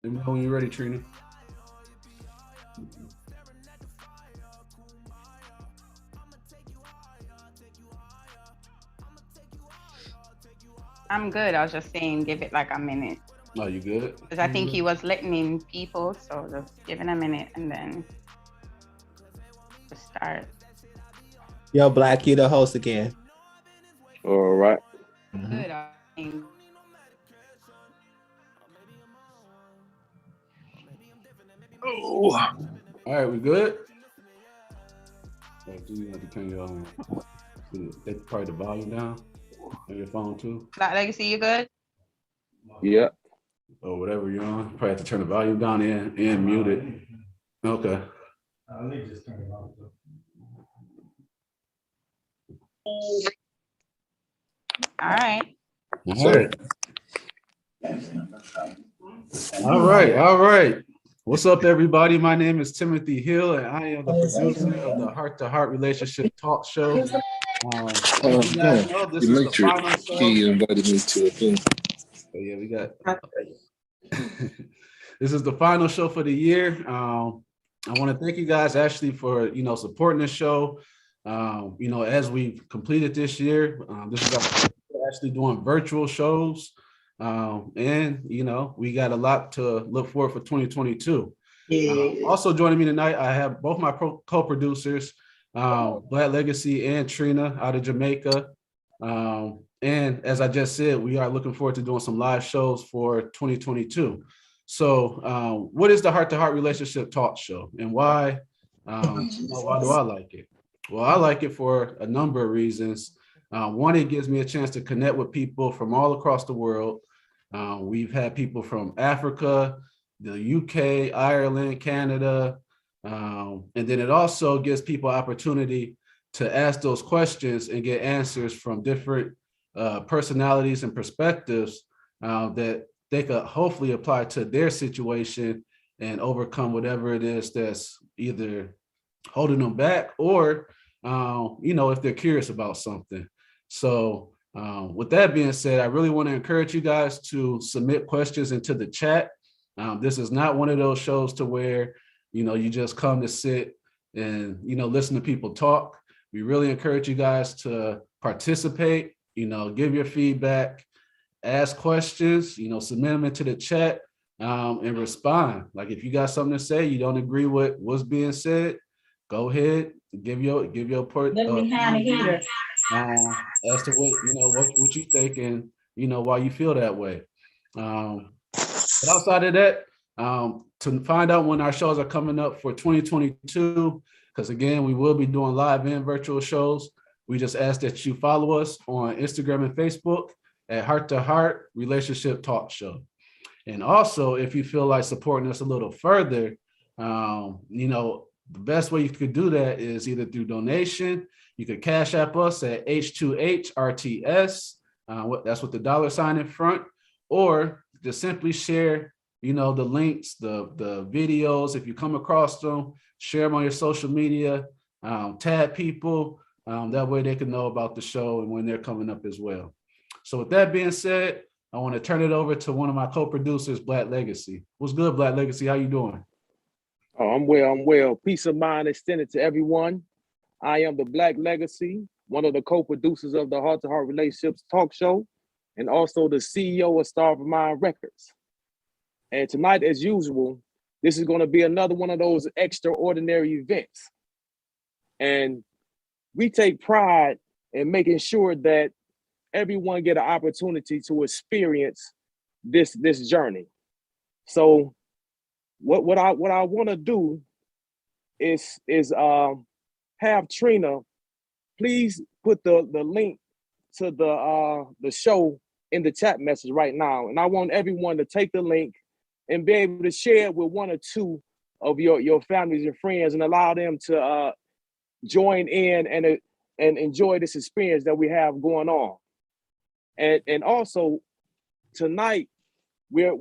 Let me know when you're ready, Trina. I'm good. I was just saying, give it like a minute. Oh, you good? Because I think he was letting in people, so just give it a minute and then just start. Yo, Black, you the host again. All right. Good. I think. Oh, All right, we good? Do you have to turn your probably the volume down on your phone too, Black Legacy, you good? yeah. or whatever you're on. Probably have to turn the volume down and mute it. Okay. All right. All right. All right. All right. What's up, everybody? My name is Timothy Hill, and I am the producer of the Heart to Heart Relationship Talk Show. You guys know, this is the final show. He invited me to a thing. Oh, yeah, we got. This is the final show for the year. I want to thank you guys actually for supporting the show. As we've completed this year, this is actually doing virtual shows. And we got a lot to look forward for 2022. Also joining me tonight, I have both my co-producers, Black Legacy and Trina out of Jamaica. And as I just said, we are looking forward to doing some live shows for 2022. So what is the Heart to Heart Relationship Talk Show, and why? Why do I like it? Well, I like it for a number of reasons. One, it gives me a chance to connect with people from all across the world. We've had people from Africa, the UK, Ireland, Canada, and then it also gives people opportunity to ask those questions and get answers from different personalities and perspectives that they could hopefully apply to their situation and overcome whatever it is that's either holding them back or, if they're curious about something. So with that being said, I really want to encourage you guys to submit questions into the chat. This is not one of those shows to where, you just come to sit and, listen to people talk. We really encourage you guys to participate, give your feedback, ask questions, submit them into the chat and respond. Like if you got something to say, you don't agree with what's being said, go ahead, give your part. As to what you think and why you feel that way. But outside of that, to find out when our shows are coming up for 2022, because again, we will be doing live and virtual shows. We just ask that you follow us on Instagram and Facebook at Heart to Heart Relationship Talk Show. And also, if you feel like supporting us a little further, the best way you could do that is either through donation. You could Cash App us at H2HRTS. That's with the $ in front, or just simply share, the links, the videos. If you come across them, share them on your social media, tag people. That way they can know about the show and when they're coming up as well. So with that being said, I want to turn it over to one of my co-producers, Black Legacy. What's good, Black Legacy? How you doing? Oh, I'm well. Peace of mind extended to everyone. I am the Black Legacy, one of the co-producers of the Heart to Heart Relationships Talk Show, and also the CEO of Star of Mind Records. And tonight, as usual, this is going to be another one of those extraordinary events. And we take pride in making sure that everyone get an opportunity to experience this journey. So what I want to do is have Trina please put the link to the show in the chat message right now, and I want everyone to take the link and be able to share it with one or two of your families and friends, and allow them to join in and enjoy this experience that we have going on. And also tonight we're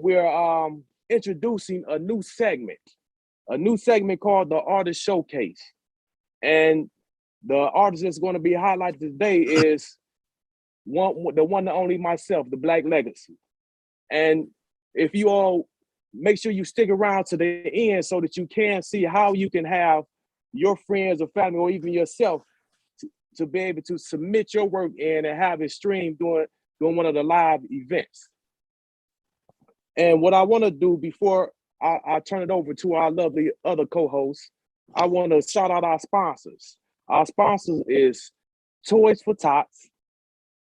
introducing a new segment called the Artist Showcase. And the artist that's going to be highlighted today is the one and only myself, the Black Legacy. And if you all make sure you stick around to the end so that you can see how you can have your friends or family or even yourself to be able to submit your work in and have it streamed during one of the live events. And what I want to do before I turn it over to our lovely other co-hosts, I want to shout out our sponsors. Our sponsors is Toys for Tots,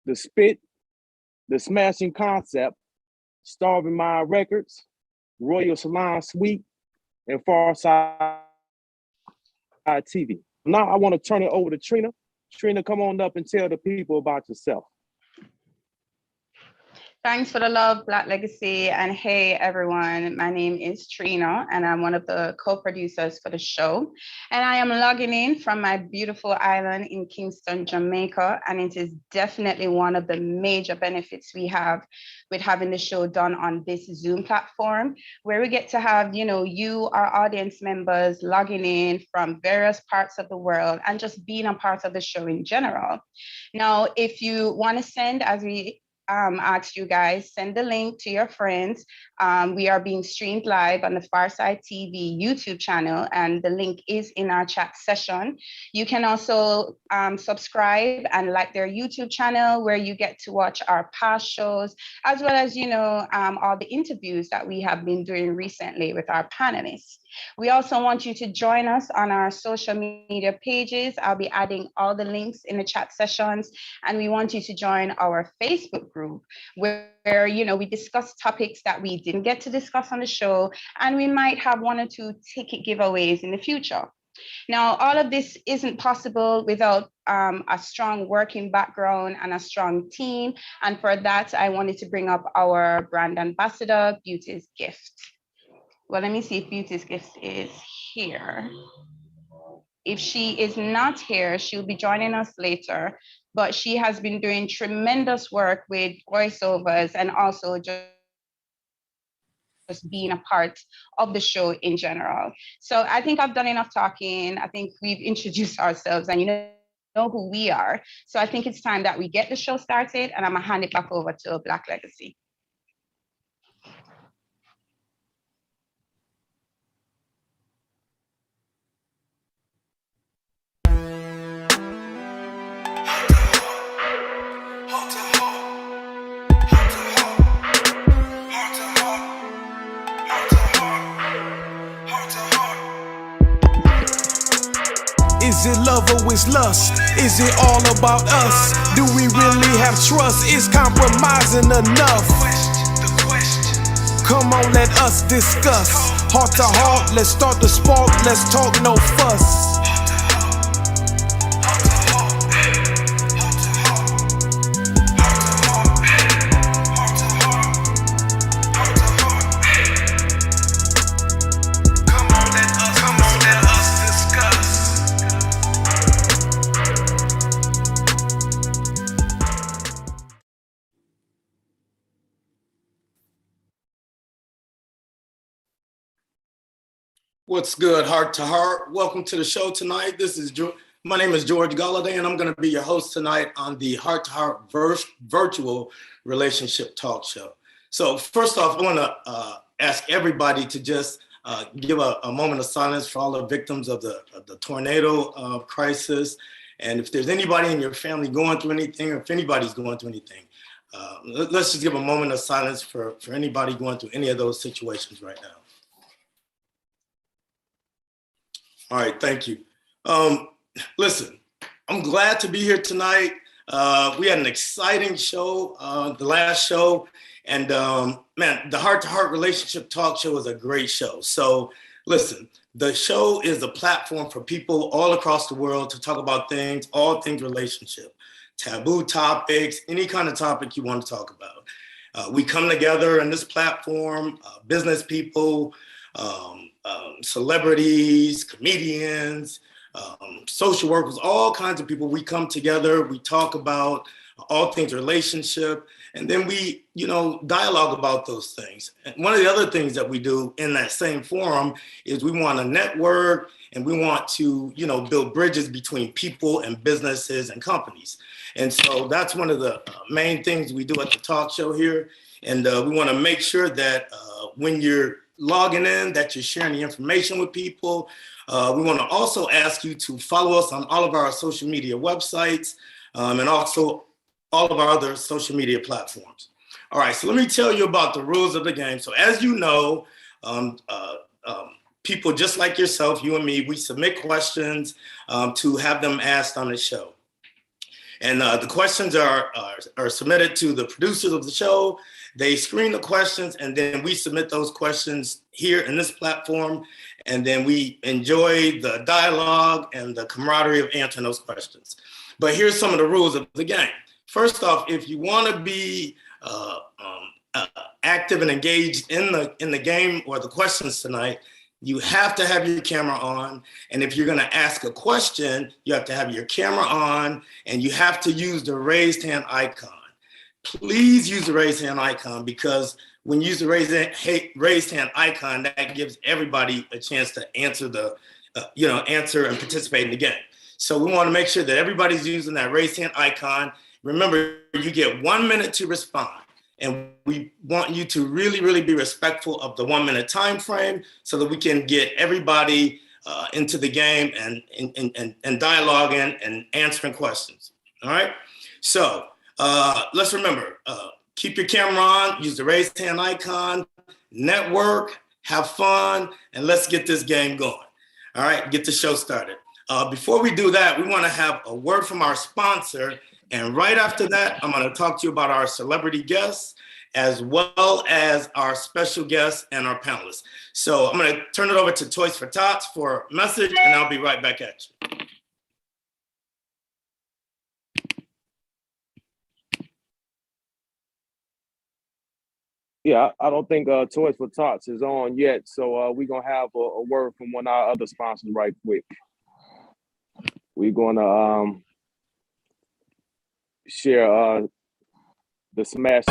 The Spit, The Smashing Concept, Starving Mind Records, Royal Salon Suite, and PharcydeTV. Now I want to turn it over to Trina. Trina, come on up and tell the people about yourself. Thanks for the love, Black Legacy. And hey, everyone, my name is Trina, and I'm one of the co-producers for the show. And I am logging in from my beautiful island in Kingston, Jamaica. And it is definitely one of the major benefits we have with having the show done on this Zoom platform, where we get to have, you, our audience members, logging in from various parts of the world and just being a part of the show in general. Now, if you want to send, as we asked you guys, send the link to your friends. We are being streamed live on the PharcydeTV YouTube channel, and the link is in our chat session. You can also subscribe and like their YouTube channel, where you get to watch our past shows, as well as, all the interviews that we have been doing recently with our panelists. We also want you to join us on our social media pages. I'll be adding all the links in the chat sessions, and we want you to join our Facebook group where we discuss topics that we didn't get to discuss on the show, and we might have 1 or 2 ticket giveaways in the future. Now, all of this isn't possible without a strong working background and a strong team, and for that, I wanted to bring up our brand ambassador, Beauty's Gift. Well, let me see if Beauty's Gift is here. If she is not here, she'll be joining us later, but she has been doing tremendous work with voiceovers and also just being a part of the show in general. So I think I've done enough talking. I think we've introduced ourselves and you know who we are. So I think it's time that we get the show started, and I'm gonna hand it back over to Black Legacy. Is it love or is lust? Is it all about us? Do we really have trust? Is compromising enough? Come on, let us discuss. Heart to heart, let's start the spark. Let's talk, no fuss. What's good, Heart to Heart? Welcome to the show tonight. My name is George Golliday, and I'm going to be your host tonight on the Heart to Heart virtual relationship talk show. So first off, I want to ask everybody to just give a moment of silence for all the victims of the tornado crisis. And if there's anybody in your family going through anything, or if anybody's going through anything, let's just give a moment of silence for anybody going through any of those situations right now. All right, thank you. Listen, I'm glad to be here tonight. We had an exciting show, the last show, and man, the Heart to Heart Relationship Talk Show was a great show. So listen, the show is a platform for people all across the world to talk about all things relationship, taboo topics, any kind of topic you want to talk about. We come together in this platform, business people, celebrities, comedians, social workers, all kinds of people. We come together, we talk about all things relationship, and then we, dialogue about those things. And one of the other things that we do in that same forum is we want to network, and we want to, build bridges between people and businesses and companies. And so that's one of the main things we do at the talk show here. And we want to make sure that when you're logging in, that you're sharing the information with people. We want to also ask you to follow us on all of our social media websites and also all of our other social media platforms. All right, so let me tell you about the rules of the game. So as you know, people just like yourself, you and me, we submit questions to have them asked on the show. And the questions are submitted to the producers of the show. They screen the questions, and then we submit those questions here in this platform. And then we enjoy the dialogue and the camaraderie of answering those questions. But here's some of the rules of the game. First off, if you want to be active and engaged in the game or the questions tonight, you have to have your camera on. And if you're going to ask a question, you have to have your camera on, and you have to use the raised hand icon. Please use the raised hand icon, because when you use the raised hand icon, that gives everybody a chance to answer answer and participate in the game. So we want to make sure that everybody's using that raised hand icon. Remember, you get 1 minute to respond. And we want you to really, really be respectful of the 1 minute time frame so that we can get everybody into the game and dialoguing and answering questions. All right. So let's remember, keep your camera on, use the raised hand icon, network, have fun, and let's get this game going. All right, get the show started. Before we do that, we want to have a word from our sponsor. And right after that, I'm going to talk to you about our celebrity guests, as well as our special guests and our panelists. So I'm going to turn it over to Toys for Tots for a message, and I'll be right back at you. Yeah, I don't think Toys for Tots is on yet, so we're going to have a word from one of our other sponsors right quick. We're going to share the Smash.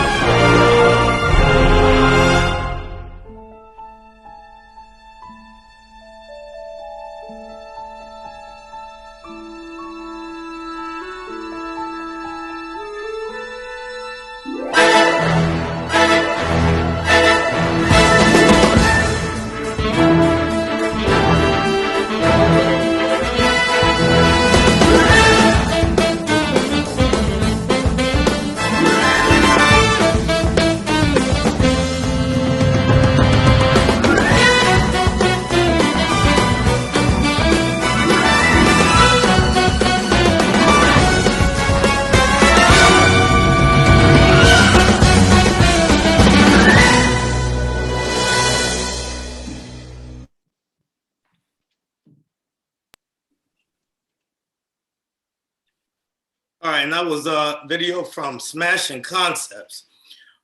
All right, and that was a video from Smashing Concepts.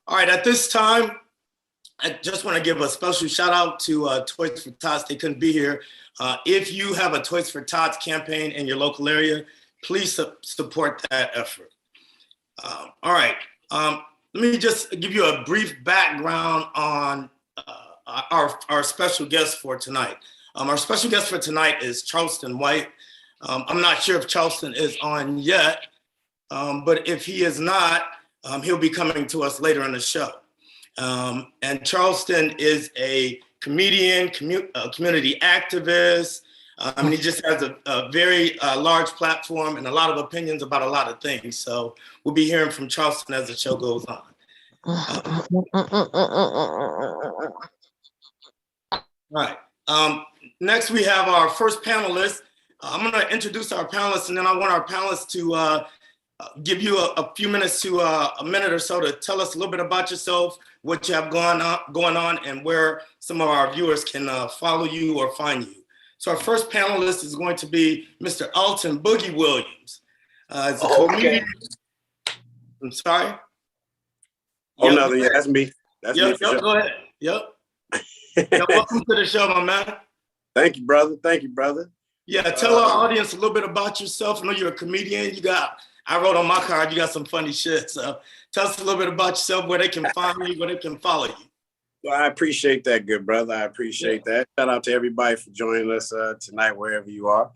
All right, at this time, I just want to give a special shout out to Toys for Tots. They couldn't be here. If you have a Toys for Tots campaign in your local area, please support that effort. All right, let me just give you a brief background on our special guest for tonight. Our special guest for tonight is Charleston White. I'm not sure if Charleston is on yet, but if he is not, he'll be coming to us later in the show. And Charleston is a comedian, community activist. He just has a very large platform and a lot of opinions about a lot of things. So we'll be hearing from Charleston as the show goes on. Right. Next, we have our first panelist. I'm going to introduce our panelists, and then I want our panelists to give you a few minutes to a minute or so to tell us a little bit about yourself, what you have going on, and where some of our viewers can follow you or find you. So our first panelist is going to be Mr. Alton Boogie Williams. Okay. I'm sorry? Oh, no, yeah, that's me. That's me for sure. Go ahead. Yep. Welcome to the show, my man. Thank you, brother. Thank you, brother. Yeah, tell our audience a little bit about yourself. I know you're a comedian. I wrote on my card, you got some funny shit. So tell us a little bit about yourself, where they can find you, where they can follow you. Well, I appreciate that, good brother. I appreciate that. Shout out to everybody for joining us tonight, wherever you are.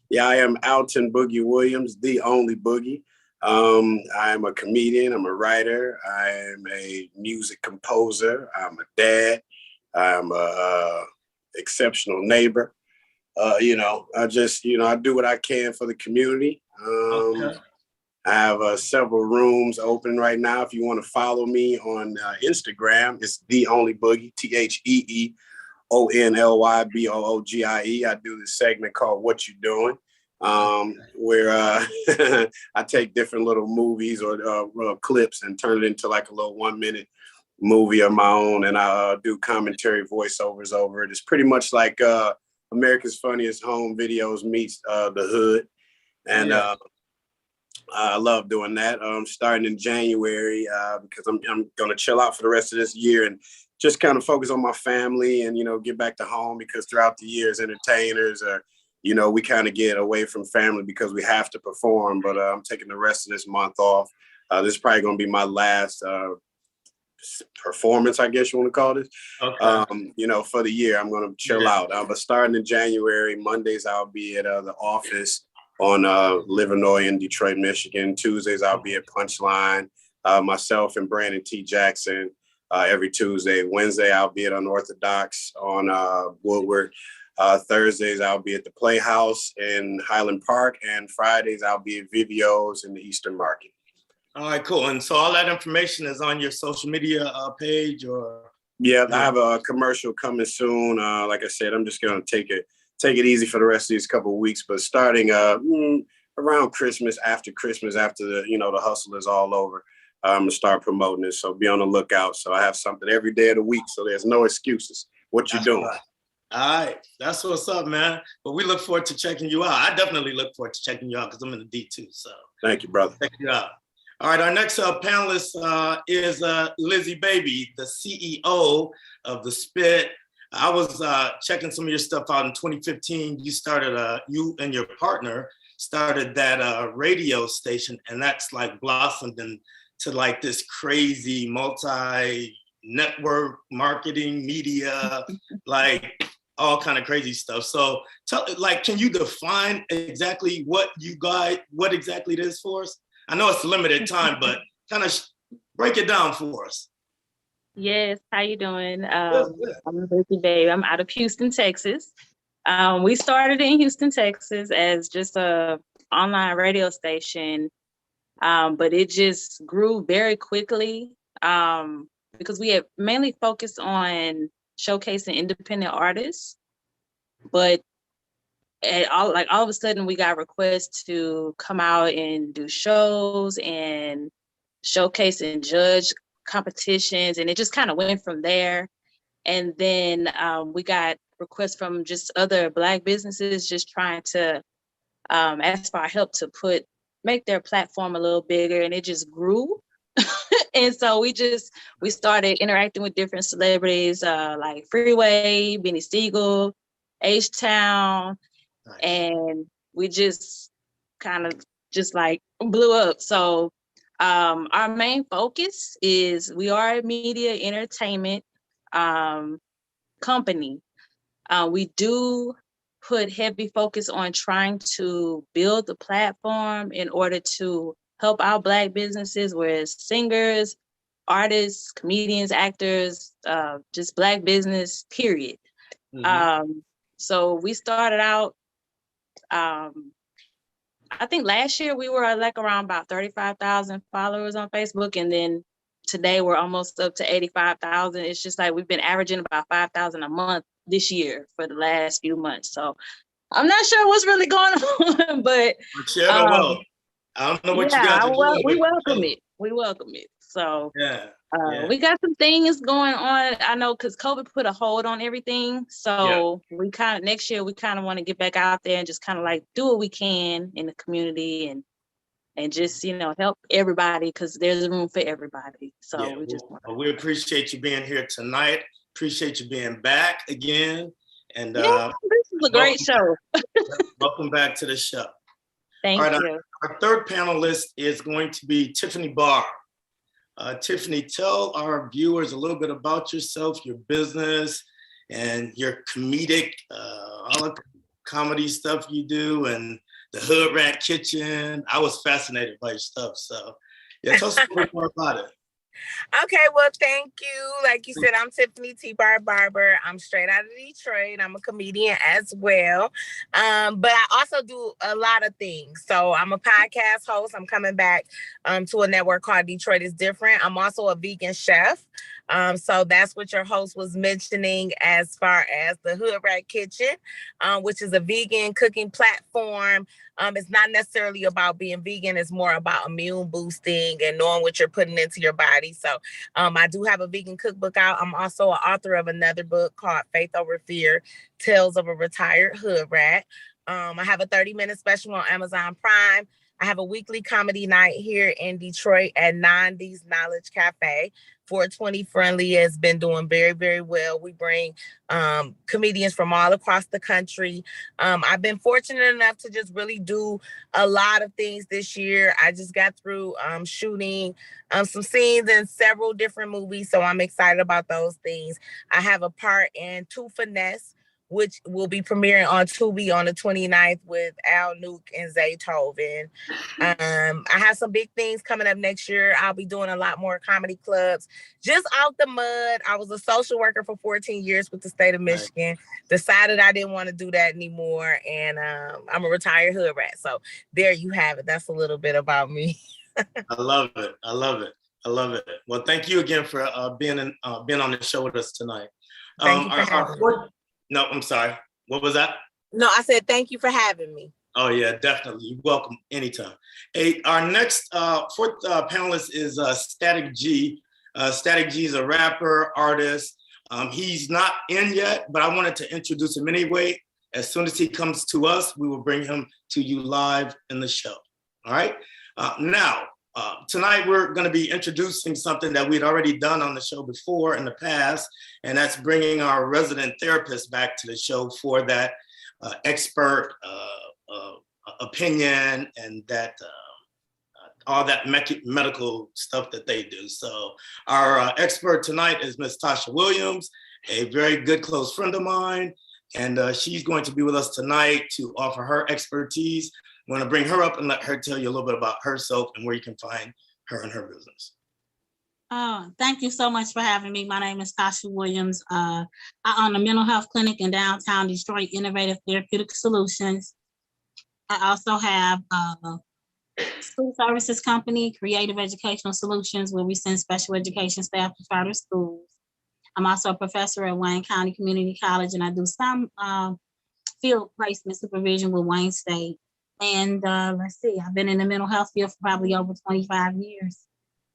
Yeah, I am Alton Boogie Williams, the only Boogie. I am a comedian. I'm a writer. I am a music composer. I'm a dad. I'm a exceptional neighbor. I just, I do what I can for the community. Okay. I have several rooms open right now. If you want to follow me on Instagram, it's The Only Boogie, TheOnlyBoogie. I do this segment called What You Doing, where I take different little movies or clips and turn it into like a little 1-minute movie of my own, and I do commentary voiceovers over it. It's pretty much like America's Funniest Home Videos meets the Hood, and I love doing that. Starting in January because I'm going to chill out for the rest of this year and just kind of focus on my family and get back to home, because throughout the year as entertainers, we kind of get away from family because we have to perform. But I'm taking the rest of this month off. This is probably going to be my last performance, I guess you want to call this. Okay. For the year, I'm going to chill out. But starting in January, Mondays I'll be at the office on Livernois in Detroit, Michigan. Tuesdays I'll be at Punchline. Myself and Brandon T. Jackson every Tuesday. Wednesday I'll be at Unorthodox on Woodward. Thursdays I'll be at the Playhouse in Highland Park, and Fridays I'll be at Vivio's in the Eastern Market. All right, cool. And so all that information is on your social media page, or? Yeah, I have a commercial coming soon. Like I said, I'm just going to take it easy for the rest of these couple of weeks, but starting around Christmas, after the hustle is all over, I'm gonna start promoting it. So be on the lookout. So I have something every day of the week, so there's no excuses. What you doing? Right. All right, that's what's up, man. But we look forward to checking you out. I definitely look forward to checking you out because I'm in the D2. So thank you, brother. Check you out. All right, our next panelist is Lizzie Baby, the CEO of The Spit. I was checking some of your stuff out in 2015. You started, you and your partner started that radio station, and that's like blossomed into like this crazy multi-network marketing media, like all kind of crazy stuff. So can you define exactly what exactly it is for us? I know it's a limited time, but kind of break it down for us. Yes, how you doing? I'm Lizzie Baby. I'm out of Houston, Texas. We started in Houston, Texas as just a online radio station, but it just grew very quickly because we have mainly focused on showcasing independent artists. But all of a sudden, we got requests to come out and do shows and showcase and judge competitions, and it just kind of went from there. And then we got requests from just other Black businesses just trying to ask for our help to make their platform a little bigger, and it just grew. And so we started interacting with different celebrities like Freeway, Benny Siegel, H-Town, nice. And we just kind of just like blew up. So our main focus is we are a media entertainment company. We do put heavy focus on trying to build the platform in order to help our Black businesses, whereas singers, artists, comedians, actors, just Black business, period. Mm-hmm. So we started out, I think last year we were like around about 35,000 followers on Facebook. And then today we're almost up to 85,000. It's just like we've been averaging about 5,000 a month this year for the last few months. So I'm not sure what's really going on, but I don't know what you guys are doing. We welcome it. We welcome it. So we got some things going on. I know because COVID put a hold on everything. So we next year we kind of want to get back out there and just kind of like do what we can in the community and just, help everybody because there's room for everybody. So we appreciate you being here tonight. Appreciate you being back again. And this is a great show. Welcome back to the show. Thank you. Our third panelist is going to be Tiffany Barber. Tiffany, tell our viewers a little bit about yourself, your business, and your comedic, all the comedy stuff you do, and the Hood Rat Kitchen. I was fascinated by your stuff. So, tell us a little bit more about it. Okay, well, thank you. Like you said, I'm Tiffany Barber. I'm straight out of Detroit. I'm a comedian as well. But I also do a lot of things. So I'm a podcast host. I'm coming back to a network called Detroit is Different. I'm also a vegan chef. So that's what your host was mentioning as far as the Hood Rat Kitchen, which is a vegan cooking platform. It's not necessarily about being vegan. It's more about immune boosting and knowing what you're putting into your body. So I do have a vegan cookbook out. I'm also an author of another book called Faith Over Fear, Tales of a Retired Hood Rat. I have a 30-minute special on Amazon Prime. I have a weekly comedy night here in Detroit at 90s Knowledge Cafe. 420 Friendly has been doing very, very well. We bring comedians from all across the country. I've been fortunate enough to just really do a lot of things this year. I just got through shooting some scenes in several different movies, so I'm excited about those things. I have a part in Two Finesse, which will be premiering on Tubi on the 29th with Al Nuke and Zaytoven. I have some big things coming up next year. I'll be doing a lot more comedy clubs. Just out the mud. I was a social worker for 14 years with the state of Michigan. Decided I didn't want to do that anymore. And I'm a retired hood rat. So there you have it. That's a little bit about me. I love it. I love it. I love it. Well, thank you again for being on the show with us tonight. Thank you for having me. No, I'm sorry. What was that? No, I said thank you for having me. Oh, yeah, definitely. You're welcome anytime. Hey, our next fourth panelist is Statik G. Statik G is a rapper, artist. He's not in yet, but I wanted to introduce him anyway. As soon as he comes to us, we will bring him to you live in the show. All right? Now, tonight we're going to be introducing something that we'd already done on the show before in the past, and that's bringing our resident therapist back to the show for that expert opinion and that all that medical stuff that they do. So our expert tonight is Miss Tasha Williams, a very good close friend of mine, and she's going to be with us tonight to offer her expertise. I'm going to bring her up and let her tell you a little bit about herself and where you can find her and her business. Thank you so much for having me. My name is Tasha Williams. I own a mental health clinic in downtown Detroit, Innovative Therapeutic Solutions. I also have a school services company, Creative Educational Solutions, where we send special education staff to charter schools. I'm also a professor at Wayne County Community College, and I do some field placement supervision with Wayne State. And let's see, I've been in the mental health field for probably over 25 years.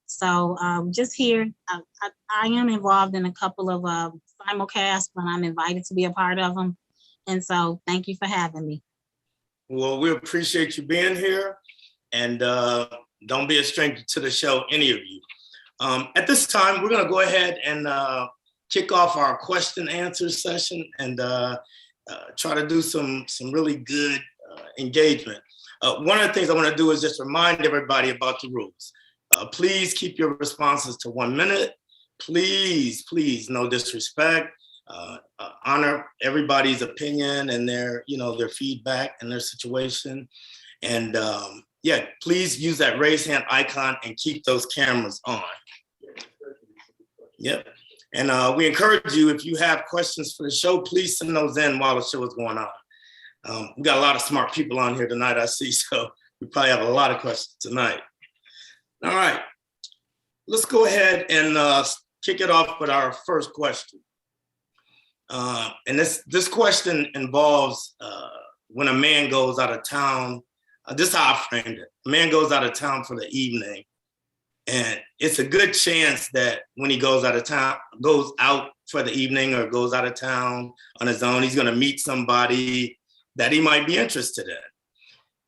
So just here, I am involved in a couple of simulcasts when I'm invited to be a part of them. And so thank you for having me. Well, we appreciate you being here, and don't be a stranger to the show, any of you. At this time, we're gonna go ahead and kick off our question answer session and try to do some really good engagement. One of the things I want to do is just remind everybody about the rules. Please keep your responses to 1 minute. Please, no disrespect. Honor everybody's opinion and their feedback and their situation. And yeah, please use that raise hand icon and keep those cameras on. Yep. And we encourage you, if you have questions for the show, please send those in while the show is going on. We got a lot of smart people on here tonight, I see, so we probably have a lot of questions tonight. All right, let's go ahead and kick it off with our first question. And this question involves when a man goes out of town. This is how I framed it. A man goes out of town for the evening, and it's a good chance that when he goes out for the evening or goes out of town on his own, he's going to meet somebody that he might be interested in.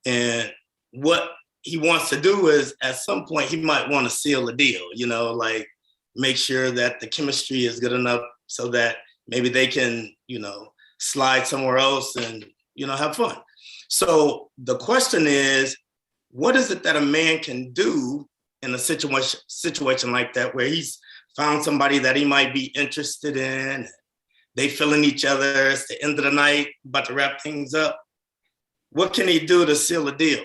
And what he wants to do is, at some point, he might want to seal a deal, like make sure that the chemistry is good enough so that maybe they can, slide somewhere else and, have fun. So the question is, what is it that a man can do in a situation like that, where he's found somebody that he might be interested in? They feeling each other. It's the end of the night, about to wrap things up. What can he do to seal a deal?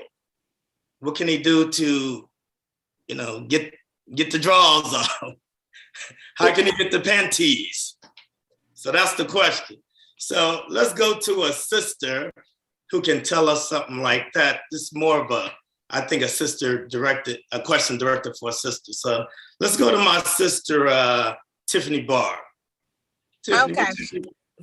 What can he do to, get get the drawers off? How can he get the panties? So that's the question. So let's go to a sister who can tell us something like that. This is more of I think a question directed for a sister. So let's go to my sister, Tiffany Barber. Tiffany, Okay.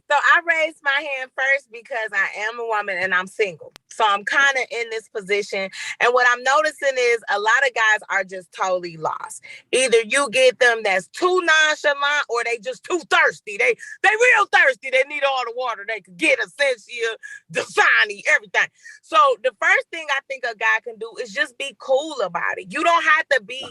So I raised my hand first because I am a woman and I'm single. So I'm kind of in this position. And what I'm noticing is a lot of guys are just totally lost. Either you get them that's too nonchalant or they just too thirsty. They real thirsty. They need all the water they could get, Essentia, Dasani, everything. So the first thing I think a guy can do is just be cool about it. You don't have to be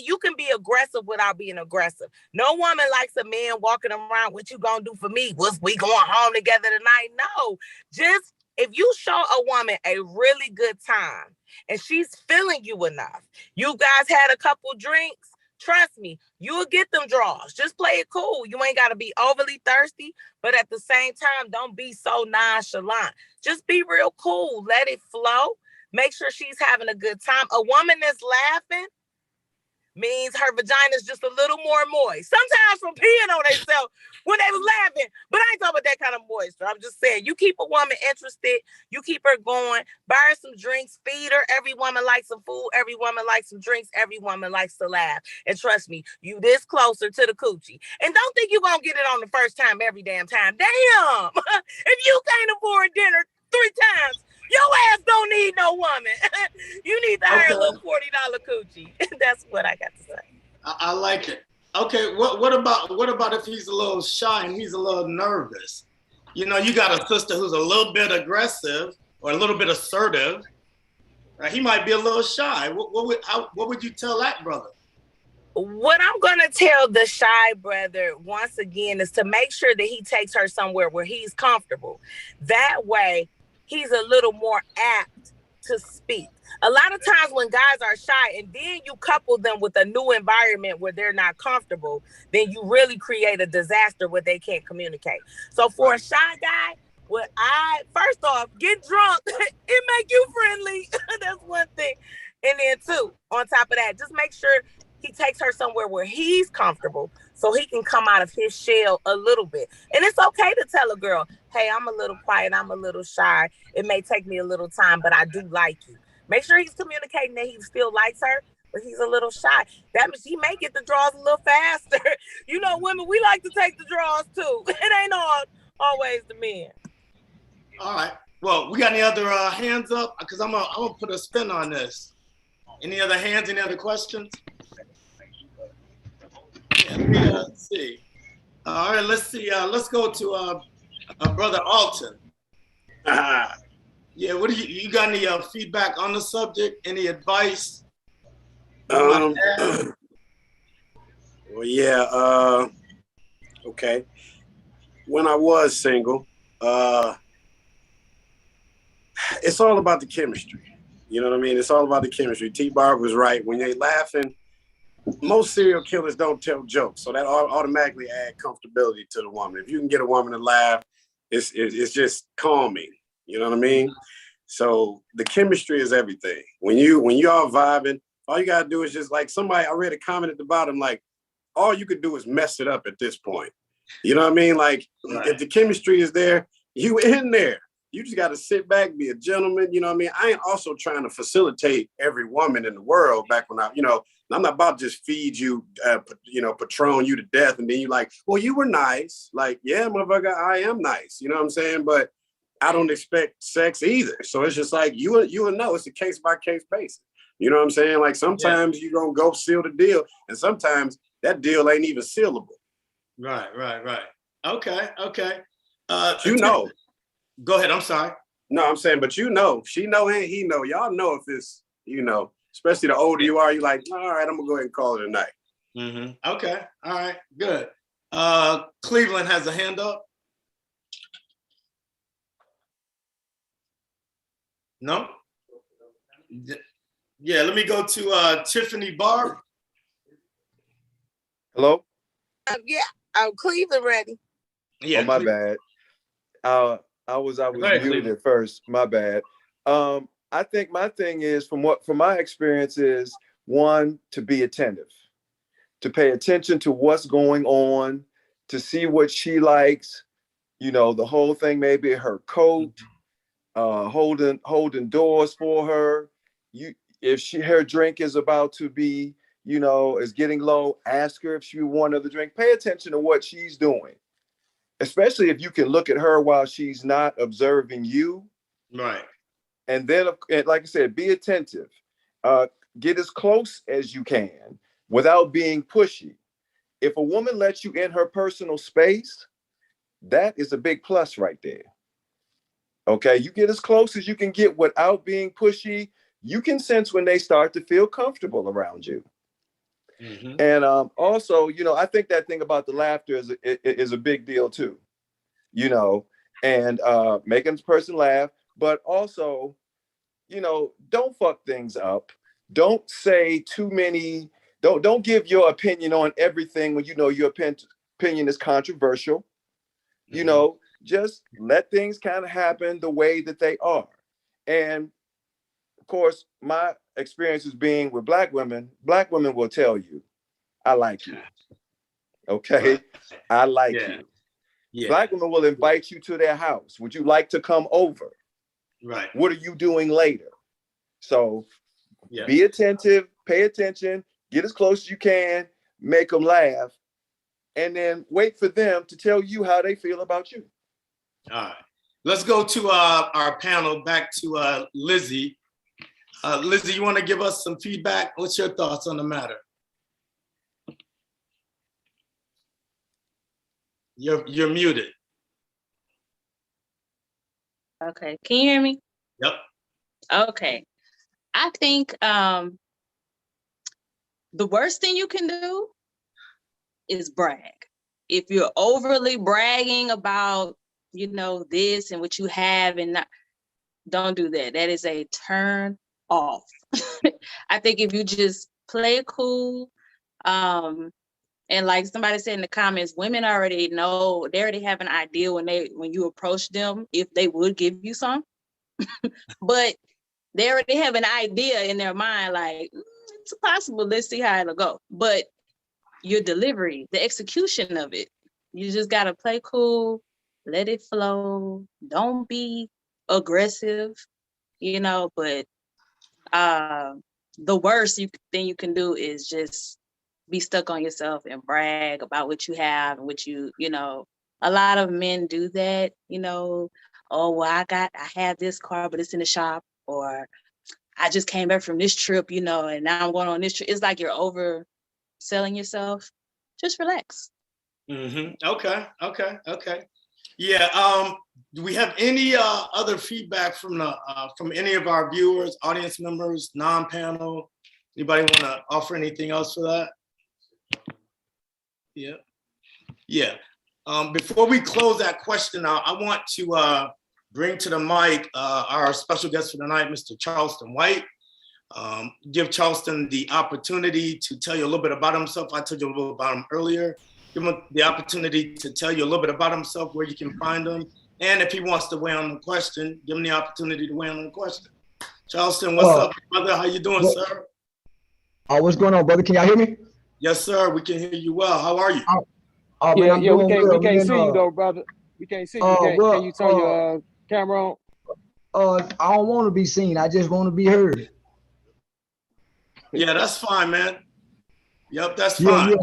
you can be aggressive without being aggressive. No woman likes a man walking around, what you gonna do for me? We going home together tonight? No, just if you show a woman a really good time and she's feeling you enough, you guys had a couple drinks, trust me, you'll get them draws. Just play it cool. You ain't got to be overly thirsty, but at the same time, don't be so nonchalant. Just be real cool. Let it flow. Make sure she's having a good time. A woman that's laughing means her vagina's just a little more moist. Sometimes from peeing on themselves when they was laughing, but I ain't talking about that kind of moisture. I'm just saying, you keep a woman interested, you keep her going, buy her some drinks, feed her. Every woman likes some food, every woman likes some drinks, every woman likes to laugh. And trust me, you this closer to the coochie. And don't think you're gonna get it on the first time every damn time. Damn! If you can't afford dinner 3 times, your ass don't need no woman. You need to hire a little $40 coochie. That's what I got to say. I like it. Okay, what about if he's a little shy and he's a little nervous? You know, you got a sister who's a little bit aggressive or a little bit assertive. He might be a little shy. What would you tell that brother? What I'm going to tell the shy brother, once again, is to make sure that he takes her somewhere where he's comfortable. That way, he's a little more apt to speak. A lot of times when guys are shy and then you couple them with a new environment where they're not comfortable, then you really create a disaster where they can't communicate. So for a shy guy, first off, get drunk. It make you friendly. That's one thing. And then 2, on top of that, just make sure he takes her somewhere where he's comfortable so he can come out of his shell a little bit. And it's okay to tell a girl, hey, I'm a little quiet, I'm a little shy. It may take me a little time, but I do like you. Make sure he's communicating that he still likes her, but he's a little shy. That means he may get the draws a little faster. You know, women, we like to take the draws too. It ain't always the men. All right. Well, we got any other hands up? Because I'm gonna put a spin on this. Any other hands? Any other questions? Yeah, let's see. All right, let's see. Let's go to brother Alton. Yeah, what do you got any feedback on the subject? Any advice? Well, yeah. Okay. When I was single, it's all about the chemistry. You know what I mean? It's all about the chemistry. T. Barber was right. When they're laughing, most serial killers don't tell jokes, so that automatically add comfortability to the woman. If you can get a woman to laugh, it's just calming. You know what I mean? So the chemistry is everything. When you all vibing, all you gotta do is just like somebody. I read a comment at the bottom, like all you could do is mess it up at this point. You know what I mean? Like if the chemistry is there, you in there. You just got to sit back, be a gentleman. You know what I mean? I ain't also trying to facilitate every woman in the world back when I'm not about to just feed you, Patron you to death. And then you like, well, you were nice. Like, yeah, motherfucker, I am nice. You know what I'm saying? But I don't expect sex either. So it's just like, you will know it's a case by case basis. You know what I'm saying? Like sometimes you're going to go seal the deal. And sometimes that deal ain't even sealable. Right. Okay. Go ahead. I'm sorry. No, I'm saying, but she know and he know. Y'all know if it's, especially the older you are, you're like, all right, I'm gonna go ahead and call it a night. Mm-hmm. Okay. All right. Good. Cleveland has a hand up. No? Yeah, let me go to Tiffany Barber. Hello? Cleveland ready. Yeah. Oh, my bad. I was muted at first. My bad. I think my thing is from my experience is one, to be attentive, to pay attention to what's going on, to see what she likes, you know, the whole thing, maybe her coat, holding doors for her. If her drink is about to be, you know, is getting low, ask her if she want another drink. Pay attention to what she's doing, especially if you can look at her while she's not observing you. Right. And then, like I said, be attentive. Get as close as you can without being pushy. If a woman lets you in her personal space, that is a big plus right there. Okay, you get as close as you can get without being pushy. You can sense when they start to feel comfortable around you. Mm-hmm. And also, you know, I think that thing about the laughter is a big deal too, you know, and making this person laugh, but also, you know, don't fuck things up. Don't say too many, don't give your opinion on everything when you know your opinion is controversial. Mm-hmm. You know, just let things kind of happen the way that they are. And of course, my experiences being with Black women will tell you, I like you. Okay. Right. I like you. Yeah. Black women will invite you to their house. Would you like to come over? Right. What are you doing later? So be attentive, pay attention, get as close as you can, make them laugh, and then wait for them to tell you how they feel about you. All right. Let's go to our panel, back to Lizzie. Lizzie, you want to give us some feedback? What's your thoughts on the matter? You're muted. Okay, can you hear me? Yep. Okay. I think the worst thing you can do is brag. If you're overly bragging about, you know, this and what you have and not, don't do that. That is a turn off. I think if you just play it cool, and like somebody said in the comments, women already know, they already have an idea when you approach them, if they would give you some, but they already have an idea in their mind, like, it's possible, let's see how it'll go. But your delivery, the execution of it, you just gotta play cool, let it flow, don't be aggressive, you know, but the worst thing you can do is just be stuck on yourself and brag about what you have and what you know, a lot of men do that, you know, oh, well, I have this car, but it's in the shop, or I just came back from this trip, you know, and now I'm going on this trip. It's like you're overselling yourself. Just relax. Mm-hmm. Okay. Yeah. Do we have any other feedback from any of our viewers, audience members, non-panel? Anybody want to offer anything else for that? Yeah. Before we close that question out, I want to bring to the mic our special guest for tonight, Mr. Charleston White. Give Charleston the opportunity to tell you a little bit about himself. I told you a little about him earlier. Give him the opportunity to tell you a little bit about himself, where you can find him. And if he wants to weigh on the question, give him the opportunity to weigh on the question. Charleston, what's up, brother? How you doing, sir? What's going on, brother? Can y'all hear me? Yes, sir. We can hear you well. How are you? Man, we can't see you though, brother. We can't see you. Can you turn your camera on? I don't want to be seen. I just want to be heard. Yeah, that's fine, man. Yep, that's fine.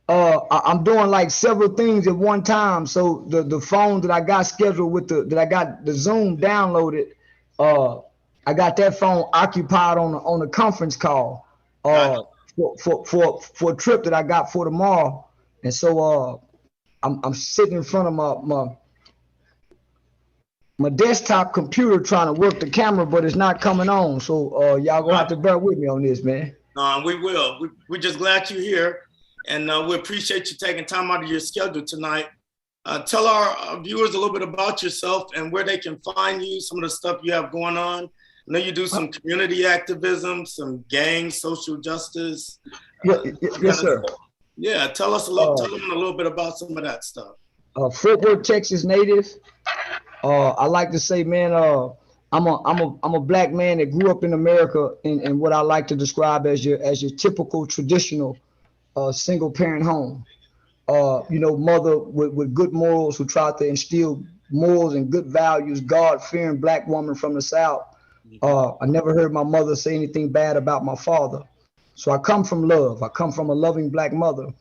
I'm doing like several things at one time. So the phone that I got scheduled with that I got the Zoom downloaded, I got that phone occupied on a conference call for a trip that I got for tomorrow. And so I'm sitting in front of my desktop computer trying to work the camera, but it's not coming on. So y'all gonna have to bear with me on this, man. We will. We're just glad you're here, and we appreciate you taking time out of your schedule tonight. Tell our viewers a little bit about yourself and where they can find you, some of the stuff you have going on. I know you do some community activism, some gang, social justice. Yes, sir. Yeah, tell them a little bit about some of that stuff. Fort Worth, Texas native. I like to say, man, I'm a black man that grew up in America in what I like to describe as your typical traditional single parent home. Mother with good morals who tried to instill morals and good values, God-fearing black woman from the South. I never heard my mother say anything bad about my father. So I come from love. I come from a loving black mother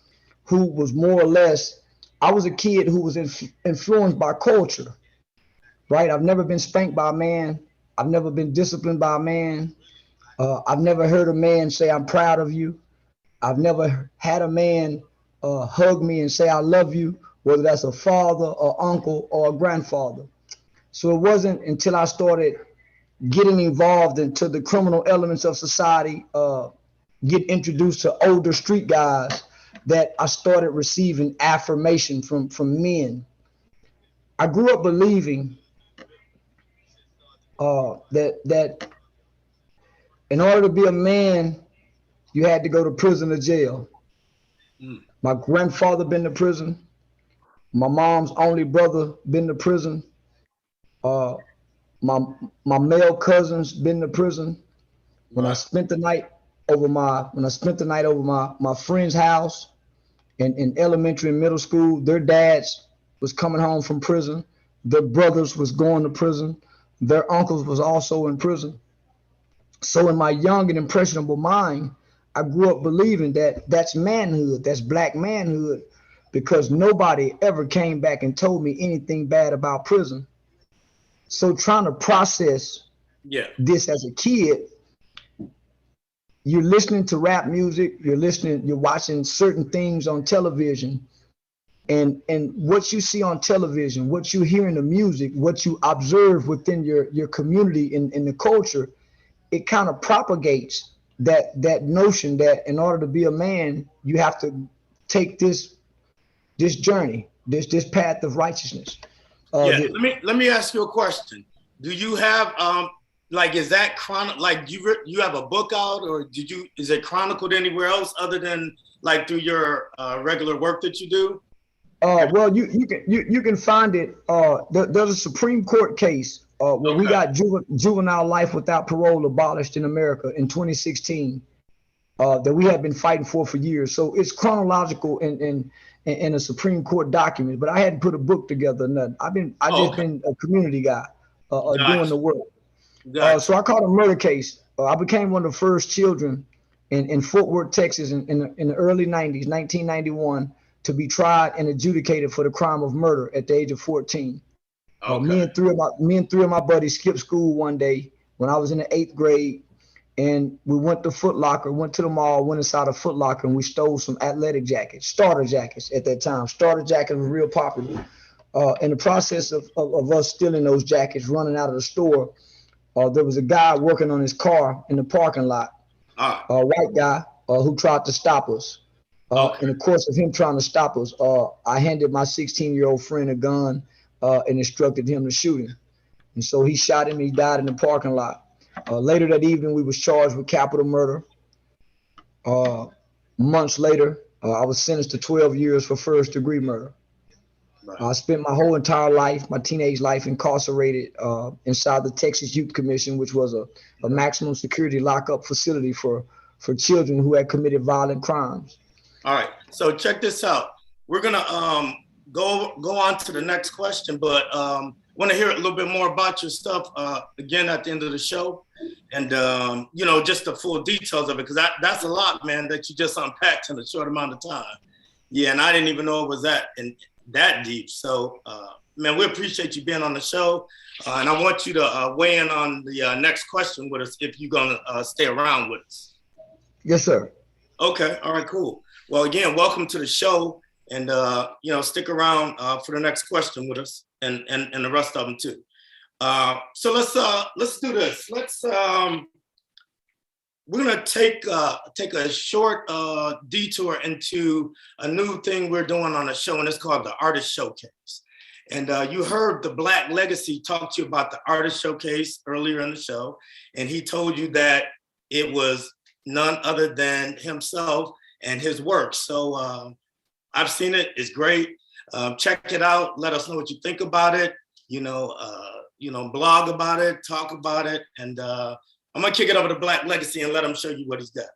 who was more or less, I was a kid who was influenced by culture, right? I've never been spanked by a man. I've never been disciplined by a man. I've never heard a man say, I'm proud of you. I've never had a man hug me and say, I love you, whether that's a father or uncle or a grandfather. So it wasn't until I started getting involved into the criminal elements of society, get introduced to older street guys, that I started receiving affirmation from men. I grew up believing that in order to be a man, you had to go to prison or jail. My grandfather been to prison. My mom's only brother been to prison. My male cousins been to prison. When I spent the night over my friend's house in elementary and middle school, their dads was coming home from prison. Their brothers was going to prison. Their uncles was also in prison. So in my young and impressionable mind, I grew up believing that that's manhood, that's black manhood, because nobody ever came back and told me anything bad about prison. So trying to process this as a kid, you're listening to rap music, you're watching certain things on television, and what you see on television, what you hear in the music, what you observe within your community in the culture, it kind of propagates that notion that in order to be a man, you have to take this journey, this path of righteousness. Let me ask you a question. Do you have is that like you have a book out, or is it chronicled anywhere else other than like through your regular work that you do? Well, you can find it. There's a Supreme Court case where we got juvenile life without parole abolished in America in 2016 that we have been fighting for years. So it's chronological in a Supreme Court document. But I hadn't put a book together. Nothing. I just been a community guy doing the work. So I caught a murder case. I became one of the first children in Fort Worth, Texas, in the early 90s, 1991. To be tried and adjudicated for the crime of murder at the age of 14. Me and three of my buddies skipped school one day when I was in the 8th grade, and we went to Foot Locker, went to the mall, went inside a Foot Locker, and we stole some athletic jackets, starter jackets at that time. Starter jackets were real popular. In the process of us stealing those jackets, running out of the store, there was a guy working on his car in the parking lot, a white guy who tried to stop us. In the course of him trying to stop us, I handed my 16-year-old friend a gun and instructed him to shoot him. And so he shot him, he died in the parking lot. Later that evening, we was charged with capital murder. Months later, I was sentenced to 12 years for first-degree murder. I spent my whole entire life, my teenage life, incarcerated inside the Texas Youth Commission, which was a maximum security lockup facility for children who had committed violent crimes. All right, so check this out. We're gonna go on to the next question, but want to hear a little bit more about your stuff again at the end of the show, and just the full details of it, because that's a lot, man, that you just unpacked in a short amount of time. Yeah, and I didn't even know it was that deep. So, man, we appreciate you being on the show, and I want you to weigh in on the next question with us if you're gonna stay around with us. Yes, sir. Okay. All right. Cool. Well, again, welcome to the show, and stick around for the next question with us, and the rest of them too. So let's do this. We're gonna take a short detour into a new thing we're doing on the show, and it's called the Artist Showcase. And you heard the Black Legacy talk to you about the Artist Showcase earlier in the show, and he told you that it was none other than himself and his work. So I've seen it. It's great. Check it out. Let us know what you think about it. blog about it, talk about it, and I'm gonna kick it over to Black Legacy and let him show you what he's got.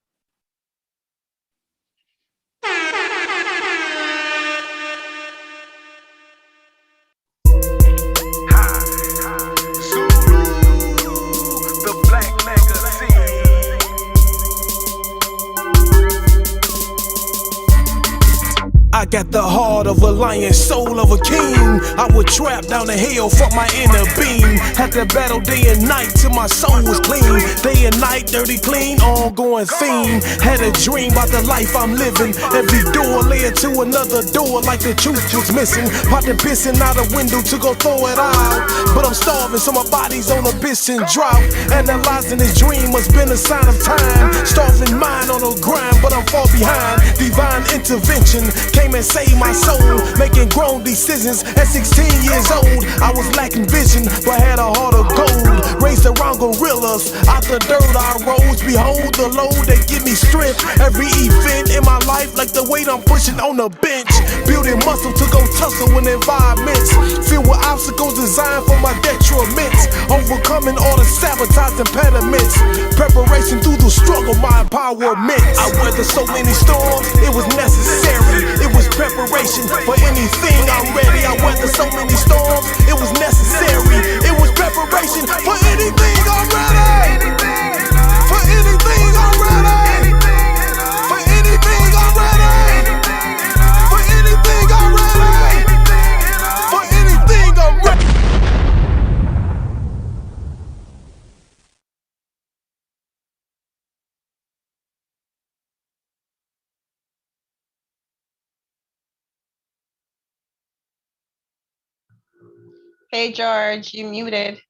I got the heart of a lion, soul of a king. I would trap down the hell for my inner being. Had to battle day and night till my soul was clean. Day and night, dirty, clean, ongoing theme. Had a dream about the life I'm living. Every door led to another door like the truth was missing. Popped and pissing out a window to go throw it out. But I'm starving, so my body's on a bitchin' drought. Analyzing this dream must been a sign of time. Starving mind on a grind, but I'm far behind. Divine intervention came and saved my soul. Making grown decisions at 16 years old. I was lacking vision, but had a heart of gold. Raised around gorillas, out the dirt I rose. Behold the load that give me strength. Every event in my life, like the weight I'm pushing on the bench. Building muscle to go tussle in environments filled with obstacles designed for my detriments. Overcoming all the sabotage impediments. Preparation through the struggle, my empowerment. I weathered so many storms, it was necessary. It was preparation for anything, I'm ready. I weathered so many storms, it was necessary. It was preparation for anything, I'm ready. For anything, I'm ready. For anything, I'm ready. For anything, I'm ready. For anything, I'm ready. Hey, George, you muted.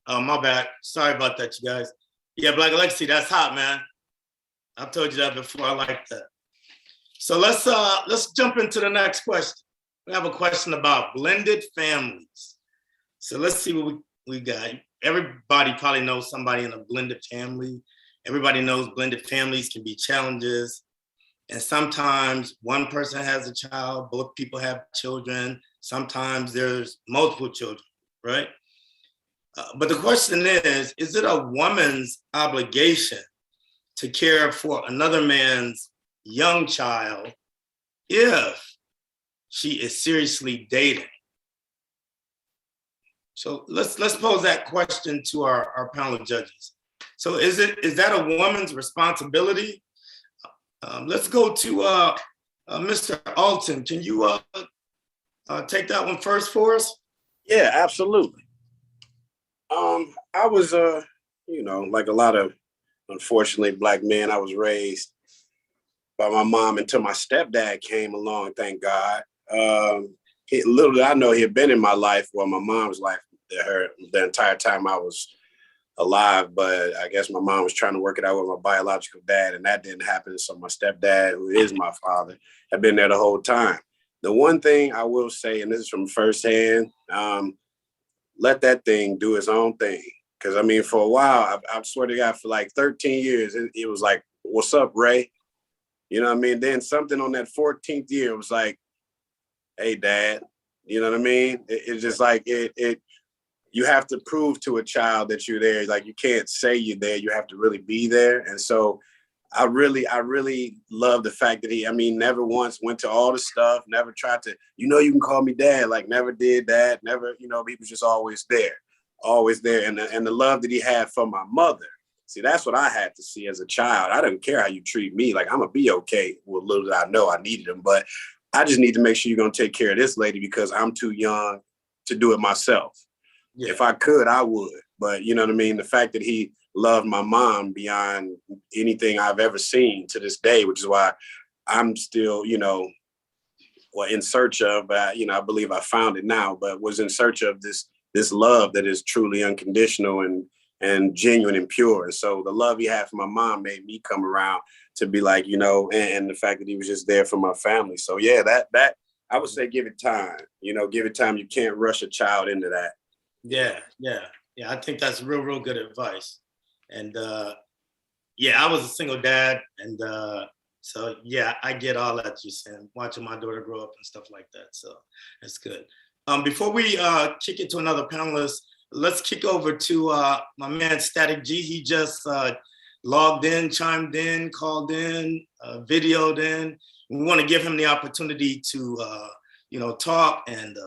Oh, my bad. Sorry about that, you guys. Yeah, Black Legacy, that's hot, man. I've told you that before. I like that. So let's jump into the next question. We have a question about blended families. So let's see what we got. Everybody probably knows somebody in a blended family. Everybody knows blended families can be challenges. And sometimes one person has a child, both people have children. Sometimes there's multiple children, right? But the question is it a woman's obligation to care for another man's young child if she is seriously dating? So let's pose that question to our panel of judges. So is that a woman's responsibility? Let's go to Mr. Alton. Can you take that one first for us? Yeah, absolutely. I was, like a lot of, unfortunately, Black men, I was raised by my mom until my stepdad came along, thank God. Little did I know he had been in my life, well, my mom's life, the entire time I was alive, but I guess my mom was trying to work it out with my biological dad, and that didn't happen. So my stepdad, who is my father, had been there the whole time. The one thing I will say, and this is from firsthand, let that thing do its own thing. Because, I mean, for a while, I swear to God, for like 13 years, it was like, what's up, Ray? You know what I mean? Then something on that 14th year, it was like, hey, Dad. You know what I mean? It's just like, you have to prove to a child that you're there. Like, you can't say you're there. You have to really be there. And so I really love the fact that he, never once went to all the stuff, never tried to, you can call me Dad, like never did that, never, he was just always there. And the love that he had for my mother. See, that's what I had to see as a child. I didn't care how you treat me. Like, I'm going to be okay with little that I know I needed him, but I just need to make sure you're going to take care of this lady because I'm too young to do it myself. Yeah. If I could, I would. But you know what I mean? The fact that he loved my mom beyond anything I've ever seen to this day, which is why I'm still, in search of, I believe I found it now, but was in search of this love that is truly unconditional and genuine and pure. And so the love he had for my mom made me come around to be like, and the fact that he was just there for my family. So yeah, that I would say give it time, give it time. You can't rush a child into that. Yeah. I think that's real good advice. And I was a single dad. And so, yeah, I get all that you're saying, watching my daughter grow up and stuff like that. So that's good. Before we kick it to another panelist, let's kick over to my man Statik G. He just logged in, chimed in, called in, videoed in. We want to give him the opportunity to, talk and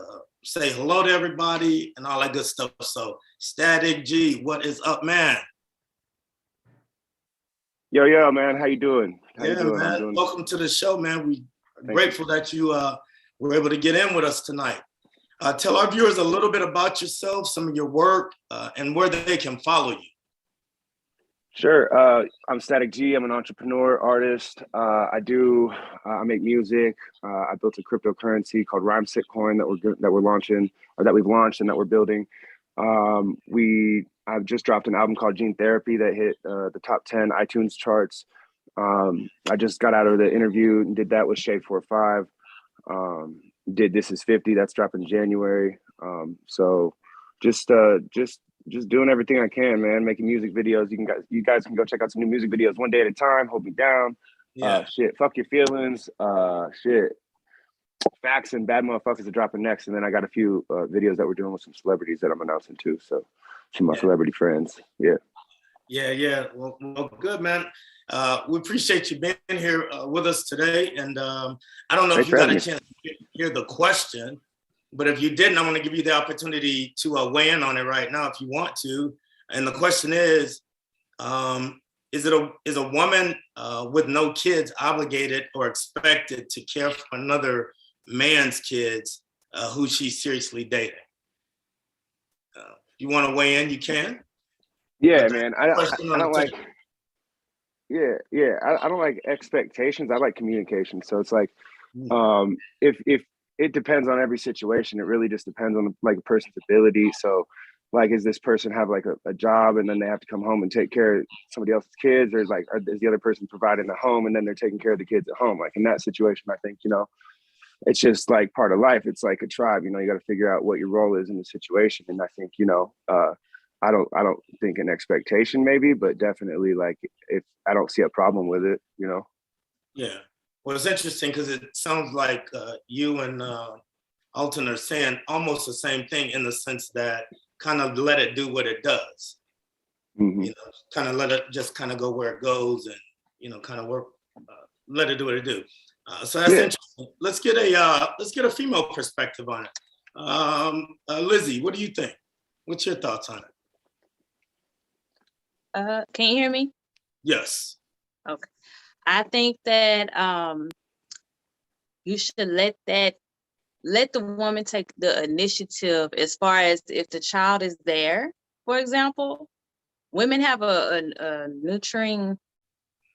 say hello to everybody and all that good stuff. So Statik G, what is up, man? Yo, man, how you doing? How yeah, you doing? man. Welcome to the show, man. We're grateful that you were able to get in with us tonight. Tell our viewers a little bit about yourself, some of your work, and where they can follow you. Sure. I'm Statik G. I'm an entrepreneur, artist. I make music. I built a cryptocurrency called Rhymesitcoin that we're launching, or that we've launched and that we're building. I've just dropped an album called Gene Therapy that hit the top 10 iTunes charts. I just got out of the interview and did that with Shade 45. Did This Is 50, that's dropping in January. So just doing everything I can, man, making music videos. You guys can go check out some new music videos one day at a time. Hold me down. Yeah. Fuck your feelings. Facts and Bad Motherfuckers are dropping next. And then I got a few videos that we're doing with some celebrities that I'm announcing too. So some of my celebrity friends. Yeah. Yeah. Well, good, man. We appreciate you being here with us today. And I don't know if you got a chance to hear the question, but if you didn't, I want to give you the opportunity to weigh in on it right now if you want to. And the question is a woman with no kids obligated or expected to care for another man's kids who she's seriously dating? If you want to weigh in, you can. Yeah, man. I don't like. Yeah. I don't like expectations. I like communication. So it's like, if it depends on every situation. It really just depends on a person's ability. So, like, is this person have like a job and then they have to come home and take care of somebody else's kids, or is the other person providing the home and then they're taking care of the kids at home? Like in that situation, I think it's just like part of life. It's like a tribe. You got to figure out what your role is in the situation. And I think I don't think an expectation maybe, but definitely like if I don't see a problem with it, Yeah. Well, it's interesting because it sounds like you and Alton are saying almost the same thing in the sense that kind of let it do what it does. Mm-hmm. Kind of let it just kind of go where it goes and, kind of work, let it do what it do. So that's interesting. Let's get a female perspective on it. Lizzie, what do you think? What's your thoughts on it? Can you hear me? Yes. Okay. I think that you should let the woman take the initiative as far as if the child is there, for example. Women have a nurturing,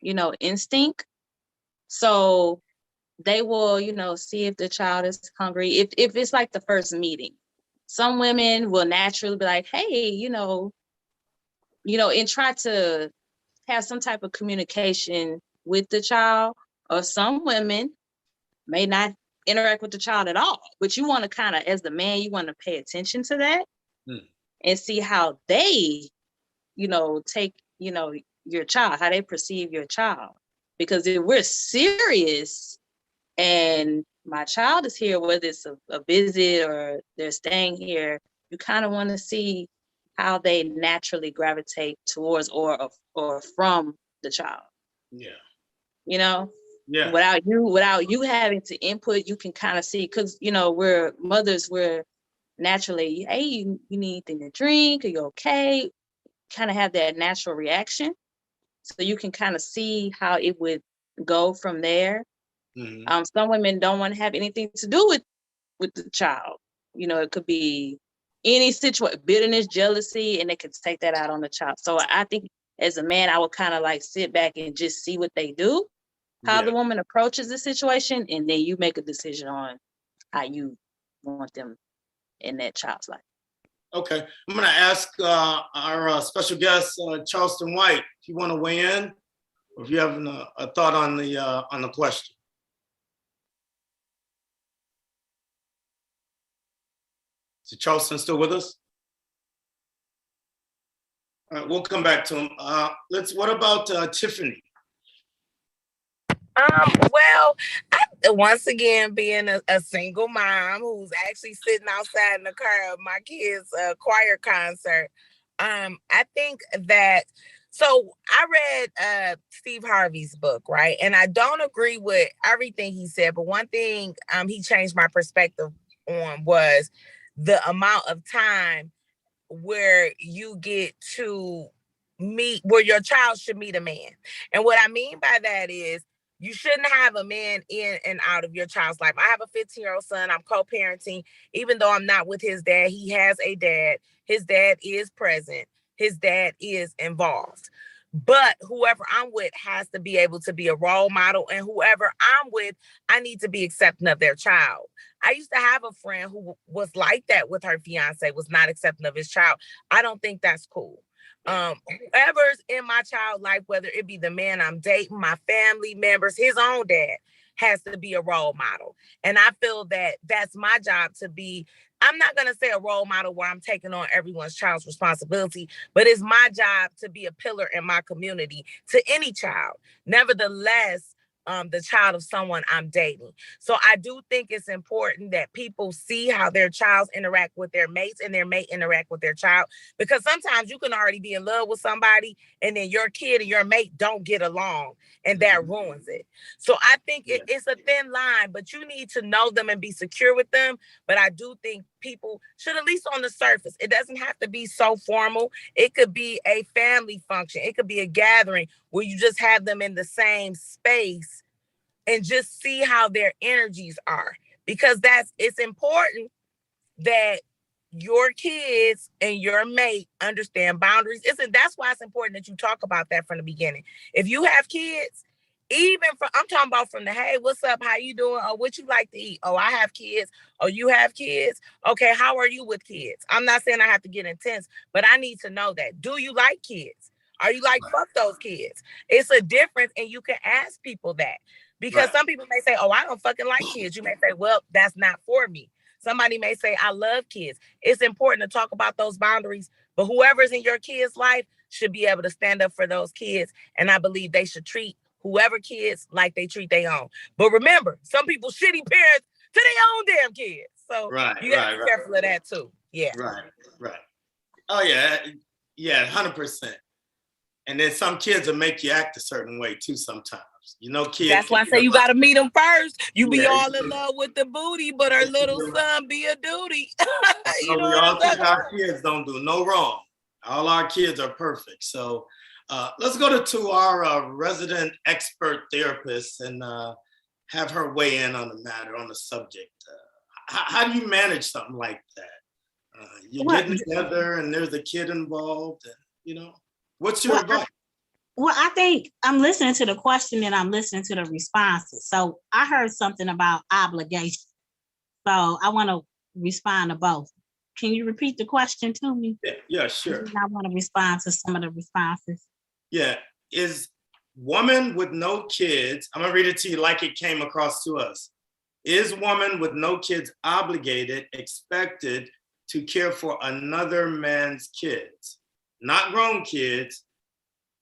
instinct. So they will, see if the child is hungry. If it's like the first meeting, some women will naturally be like, hey, and try to have some type of communication with the child. Or some women may not interact with the child at all, but you want to kind of, as the man, you want to pay attention to that and see how they, take, your child, how they perceive your child. Because if we're serious and my child is here, whether it's a visit or they're staying here, you kind of want to see how they naturally gravitate towards or from the child. Yeah. Yeah. Without you having to input, you can kind of see, because we're mothers, we're naturally, hey, you need anything to drink, are you okay? Kind of have that natural reaction. So you can kind of see how it would go from there. Mm-hmm. Some women don't want to have anything to do with the child. It could be any situation, bitterness, jealousy, and they could take that out on the child. So I think as a man, I would kind of like sit back and just see what they do, how the woman approaches the situation, and then you make a decision on how you want them in that child's life. Okay, I'm going to ask our special guest, Charleston White, if you want to weigh in, or if you have a thought on the question. Is Charleston still with us? All right, we'll come back to him. What about Tiffany? Well, I once again, being a single mom who's actually sitting outside in the car of my kids' choir concert, I think that, so I read Steve Harvey's book, right? And I don't agree with everything he said, but one thing he changed my perspective on was the amount of time where you get to meet, where your child should meet a man. And what I mean by that is, you shouldn't have a man in and out of your child's life. I have a 15-year-old son. I'm co-parenting. Even though I'm not with his dad, he has a dad. His dad is present. His dad is involved. But whoever I'm with has to be able to be a role model. And whoever I'm with, I need to be accepting of their child. I used to have a friend who was like that with her fiance, was not accepting of his child. I don't think that's cool. Whoever's in my child life, whether it be the man I'm dating, my family members, his own dad, has to be a role model. And I feel that that's my job to be, I'm not going to say a role model where I'm taking on everyone's child's responsibility, but it's my job to be a pillar in my community to any child. Nevertheless, the child of someone I'm dating. So I do think it's important that people see how their child interact with their mates and their mate interact with their child, because sometimes you can already be in love with somebody and then your kid and your mate don't get along, and that ruins it. So I think it's a thin line, but you need to know them and be secure with them. But I do think people should, at least on the surface, it doesn't have to be so formal. It could be a family function. It could be a gathering where you just have them in the same space and just see how their energies are, because it's important that your kids and your mate understand boundaries. That's why it's important that you talk about that from the beginning. If you have kids, I'm talking about from the, hey, what's up? How you doing? Oh, what you like to eat? Oh, I have kids. Oh, you have kids? Okay, how are you with kids? I'm not saying I have to get intense, but I need to know that. Do you like kids? Are you like, fuck those kids? It's a difference, and you can ask people that. Because some people may say, oh, I don't fucking like kids. You may say, well, that's not for me. Somebody may say, I love kids. It's important to talk about those boundaries, but whoever's in your kid's life should be able to stand up for those kids. And I believe they should treat whoever kids like they treat their own. But remember, some people shitty parents to their own damn kids. So you gotta be careful of that too. Yeah. Right. Oh yeah, 100%. And then some kids will make you act a certain way too sometimes. You know, kids. That's why I say you got to meet them first. You be all in love with the booty, but her little son be a duty. We all think our kids don't do no wrong. All our kids are perfect. So let's go to our resident expert therapist and have her weigh in on the matter, on the subject. How do you manage something like that? You're getting together and there's a kid involved, and what's your advice? Well, I think I'm listening to the question and I'm listening to the responses. So I heard something about obligation. So I want to respond to both. Can you repeat the question to me? Yeah, sure. I want to respond to some of the responses. Yeah. Is woman with no kids, I'm going to read it to you like it came across to us. Is woman with no kids obligated, expected to care for another man's kids, not grown kids,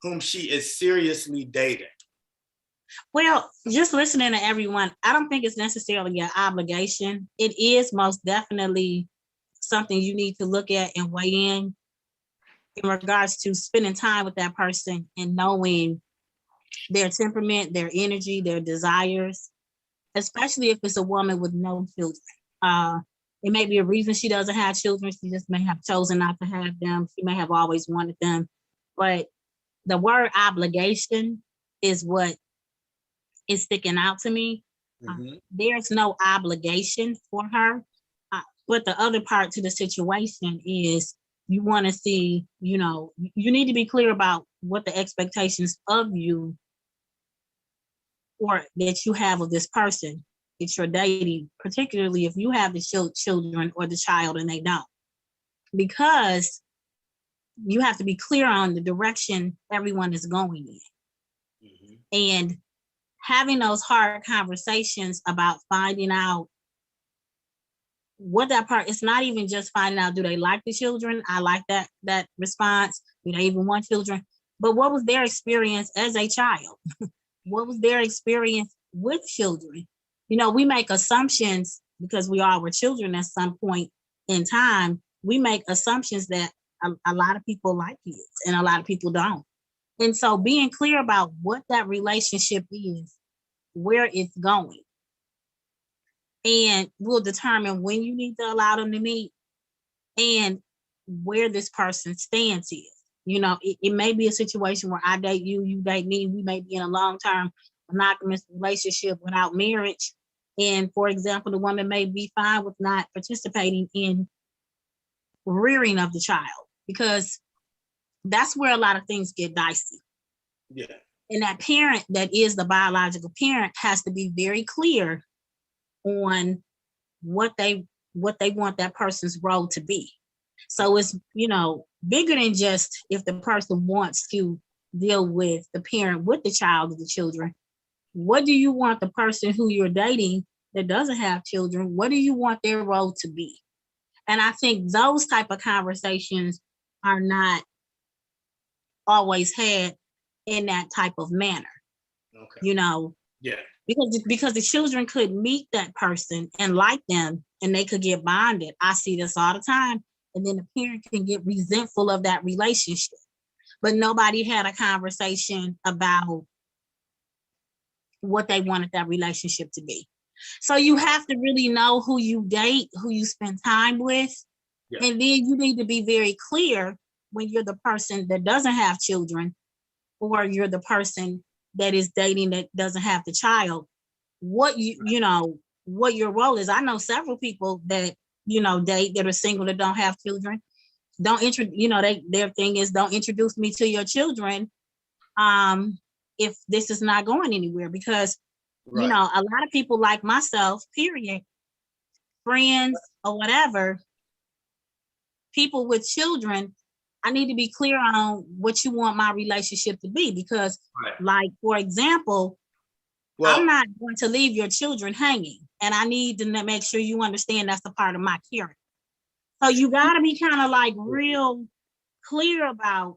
whom she is seriously dating? Well, just listening to everyone, I don't think it's necessarily an obligation. It is most definitely something you need to look at and weigh in regards to spending time with that person and knowing their temperament, their energy, their desires, especially if it's a woman with no children. It may be a reason she doesn't have children. She just may have chosen not to have them. She may have always wanted them. But the word obligation is what is sticking out to me. There's no obligation for her. But the other part to the situation is you want to see, you need to be clear about what the expectations of you or that you have of this person that you're dating, particularly if you have the children or the child and they don't. Because you have to be clear on the direction everyone is going in. And having those hard conversations about finding out what that part, it's not even just finding out, do they like the children? I like that response. Do they even want children? But what was their experience as a child? What was their experience with children? we make assumptions because we all were children at some point in time. We make assumptions that a lot of people like kids and a lot of people don't. And so being clear about what that relationship is, where it's going, and will determine when you need to allow them to meet and where this person's stance is. It may be a situation where I date you, you date me, we may be in a long-term monogamous relationship without marriage. And for example, the woman may be fine with not participating in rearing of the child, because that's where a lot of things get dicey. Yeah. And that parent that is the biological parent has to be very clear on what they want that person's role to be. So it's, bigger than just if the person wants to deal with the parent with the child or the children. What do you want the person who you're dating that doesn't have children, what do you want their role to be? And I think those type of conversations are not always had in that type of manner. Okay. Yeah. Because the children could meet that person and like them and they could get bonded. I see this all the time. And then the parent can get resentful of that relationship. But nobody had a conversation about what they wanted that relationship to be. So you have to really know who you date, who you spend time with. Yeah. And then you need to be very clear when you're the person that doesn't have children, or you're the person that is dating that doesn't have the child, what what your role is. I know several people that, date that are single that don't have children. Their thing is, don't introduce me to your children if this is not going anywhere, because a lot of people like myself, period, friends or whatever, people with children, I need to be clear on what you want my relationship to be, because like, for example, I'm not going to leave your children hanging, and I need to make sure you understand that's a part of my character. So you got to be kind of like real clear about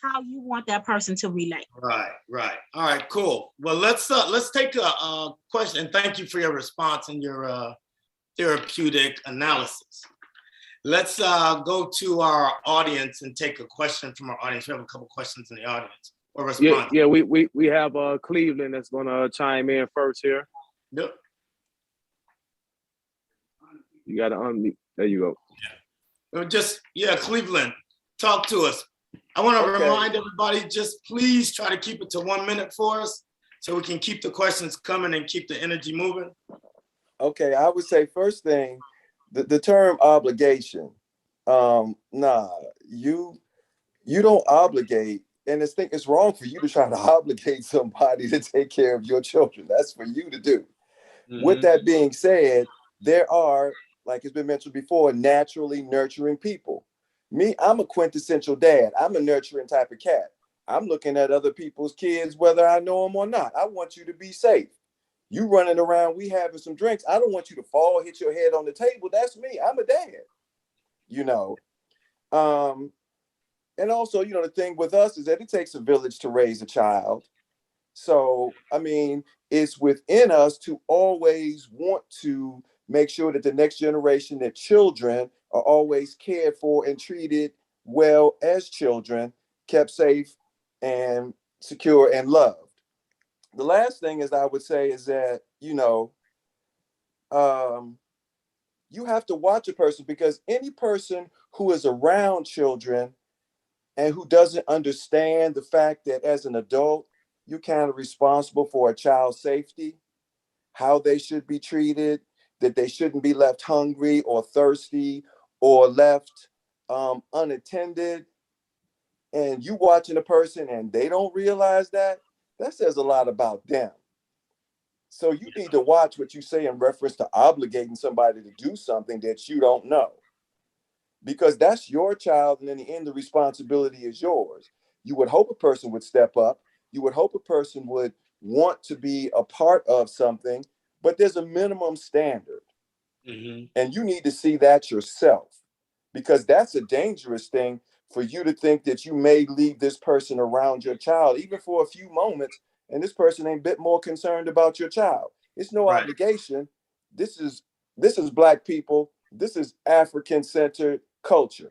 how you want that person to relate. Right. All right, cool. Well, let's take a question, and thank you for your response and your therapeutic analysis. Let's go to our audience and take a question from our audience. We have a couple questions in the audience or response. Yeah. We have Cleveland that's gonna chime in first here. Yep. You gotta unmute. There you go. Cleveland, talk to us. I want to remind everybody, just please try to keep it to 1 minute for us so we can keep the questions coming and keep the energy moving. Okay, I would say first thing, the term obligation. You don't obligate, and it's wrong for you to try to obligate somebody to take care of your children. That's for you to do. Mm-hmm. With that being said, there are, like it's been mentioned before, naturally nurturing people. Me, I'm a quintessential dad. I'm a nurturing type of cat. I'm looking at other people's kids, whether I know them or not. I want you to be safe. You running around, we having some drinks. I don't want you to fall, hit your head on the table. That's me. I'm a dad, And also, the thing with us is that it takes a village to raise a child. So, it's within us to always want to make sure that the next generation, that children are always cared for and treated well as children, kept safe and secure and loved. The last thing is I would say is that, you have to watch a person, because any person who is around children and who doesn't understand the fact that as an adult, you're kind of responsible for a child's safety, how they should be treated, that they shouldn't be left hungry or thirsty or left unattended. And you watching a person and they don't realize that says a lot about them. So you need to watch what you say in reference to obligating somebody to do something that you don't know, because that's your child. And in the end, the responsibility is yours. You would hope a person would step up. You would hope a person would want to be a part of something, but there's a minimum standard. Mm-hmm. And you need to see that yourself, because that's a dangerous thing for you to think that you may leave this person around your child, even for a few moments, and this person ain't a bit more concerned about your child. It's no obligation. This is Black people. This is African-centered culture.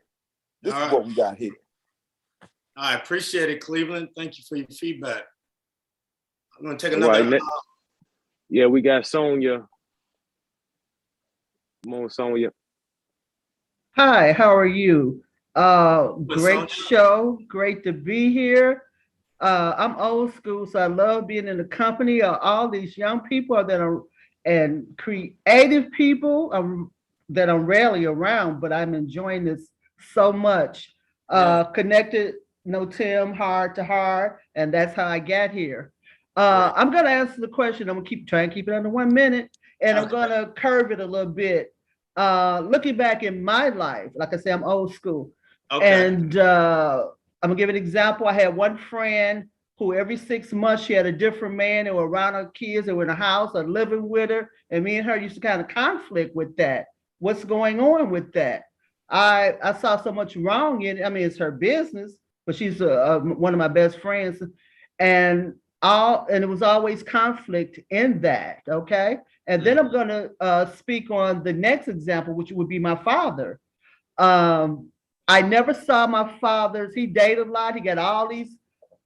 This is what we got here. I appreciate it, Cleveland. Thank you for your feedback. I'm gonna take another. Yeah, we got Sonia. Come on, Sonia. Hi, how are you? Great show. Great to be here. I'm old school, so I love being in the company of all these young people that are and creative people that I'm rarely around, but I'm enjoying this so much. Connected, Tim, heart to heart, and that's how I got here. I'm gonna answer the question. I'm gonna try and keep it under 1 minute, and I'm gonna curve it a little bit. Looking back in my life, like I say, I'm old school. And I'm gonna give an example. I had one friend who every 6 months she had a different man that were around her kids, that were in the house or living with her. And me and her used to kind of conflict with that. What's going on with that? I saw so much wrong in it. I mean, it's her business, but she's one of my best friends. And it was always conflict in that, okay? And then I'm gonna speak on the next example, which would be my father. I never saw my father's, he dated a lot. He got all these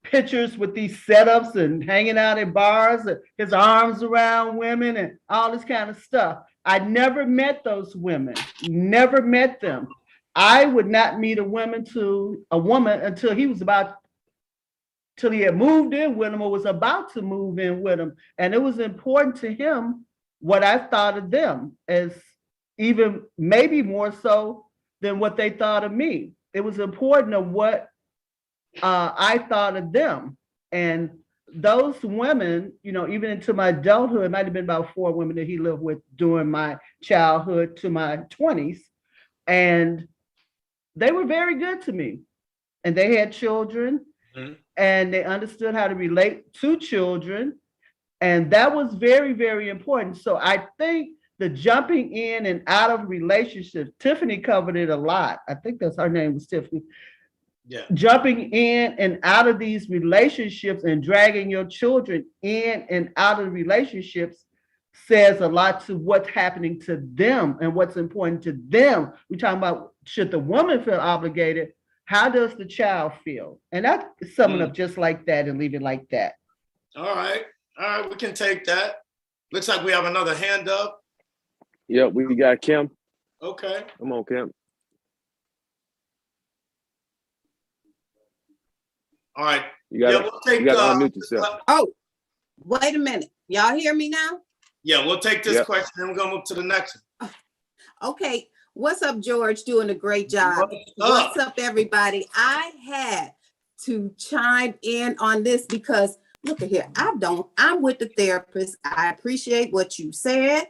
pictures with these setups and hanging out in bars, and his arms around women and all this kind of stuff. I never met those women, never met them. I would not meet a woman until he had moved in with him or was about to move in with him. And it was important to him what I thought of them, as even maybe more so than what they thought of me. It was important of what I thought of them. And those women, even into my adulthood, it might have been about 4 women that he lived with during my childhood to my 20s. And they were very good to me. And they had children, and they understood how to relate to children. And that was very, very important. So I think the jumping in and out of relationships, Tiffany covered it a lot. I think that's her name was Tiffany. Yeah. Jumping in and out of these relationships and dragging your children in and out of the relationships says a lot to what's happening to them and what's important to them. We're talking about, should the woman feel obligated? How does the child feel? And that's summing up just like that and leave it like that. All right, we can take that. Looks like we have another hand up. Yep, we got Kim. Okay. Come on, Kim. All right. You got to unmute yourself. Oh, wait a minute. Y'all hear me now? Yeah, we'll take this question and we're going to move to the next one. Okay. What's up, George? Doing a great job. What's up, everybody? I had to chime in on this because look at here. I'm with the therapist. I appreciate what you said,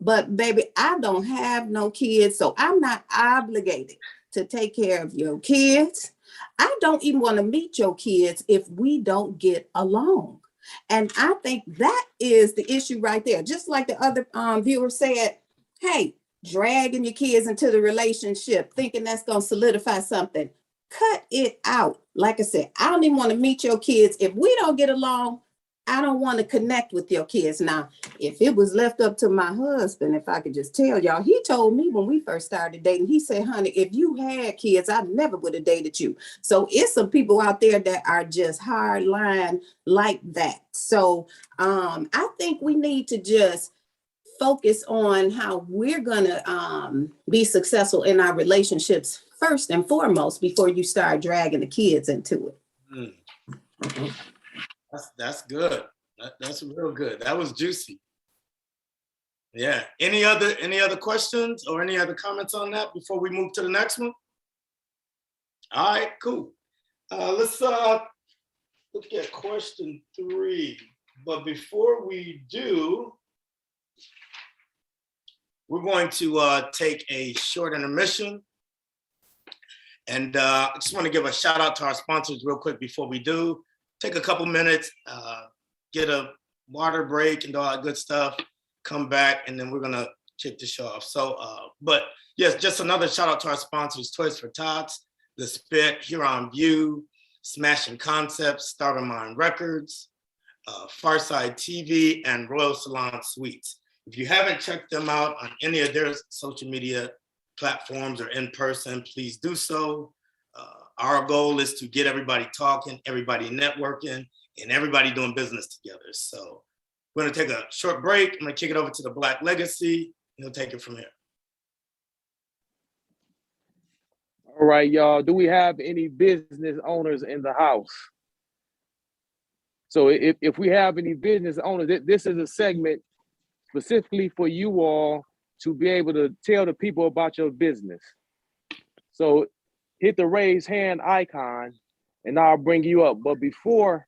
but baby, I don't have no kids, so I'm not obligated to take care of your kids. I don't even want to meet your kids if we don't get along. And I think that is the issue right there. Just like the other viewer said, hey, dragging your kids into the relationship, thinking that's going to solidify something. Cut it out. Like I said, I don't even want to meet your kids. If we don't get along, I don't want to connect with your kids. Now, if it was left up to my husband, if I could just tell y'all, he told me when we first started dating, he said, honey, if you had kids, I never would have dated you. So it's some people out there that are just hard line like that. So I think we need to just focus on how we're going to be successful in our relationships first and foremost before you start dragging the kids into it. That's good. That's real good. That was juicy. Yeah. Any other questions or any other comments on that before we move to the next one? All right, cool. Let's look at question 3. But before we do, we're going to take a short intermission. And I just want to give a shout out to our sponsors real quick before we do. Take a couple minutes, get a water break and all that good stuff, come back, and then we're gonna kick the show off. So, but yes, just another shout out to our sponsors, Toys for Tots, The Spit, Here on View, Smashing Concepts, Starter Mind Records, PharcydeTV, and Royal Salon Suites. If you haven't checked them out on any of their social media platforms or in person, please do so. Our goal is to get everybody talking, everybody networking, and everybody doing business together. So we're gonna take a short break. I'm gonna kick it over to the Black Legacy, and he'll take it from here. All right, y'all. Do we have any business owners in the house? So if we have any business owners, this is a segment specifically for you all to be able to tell the people about your business. So hit the raise hand icon and I'll bring you up. But before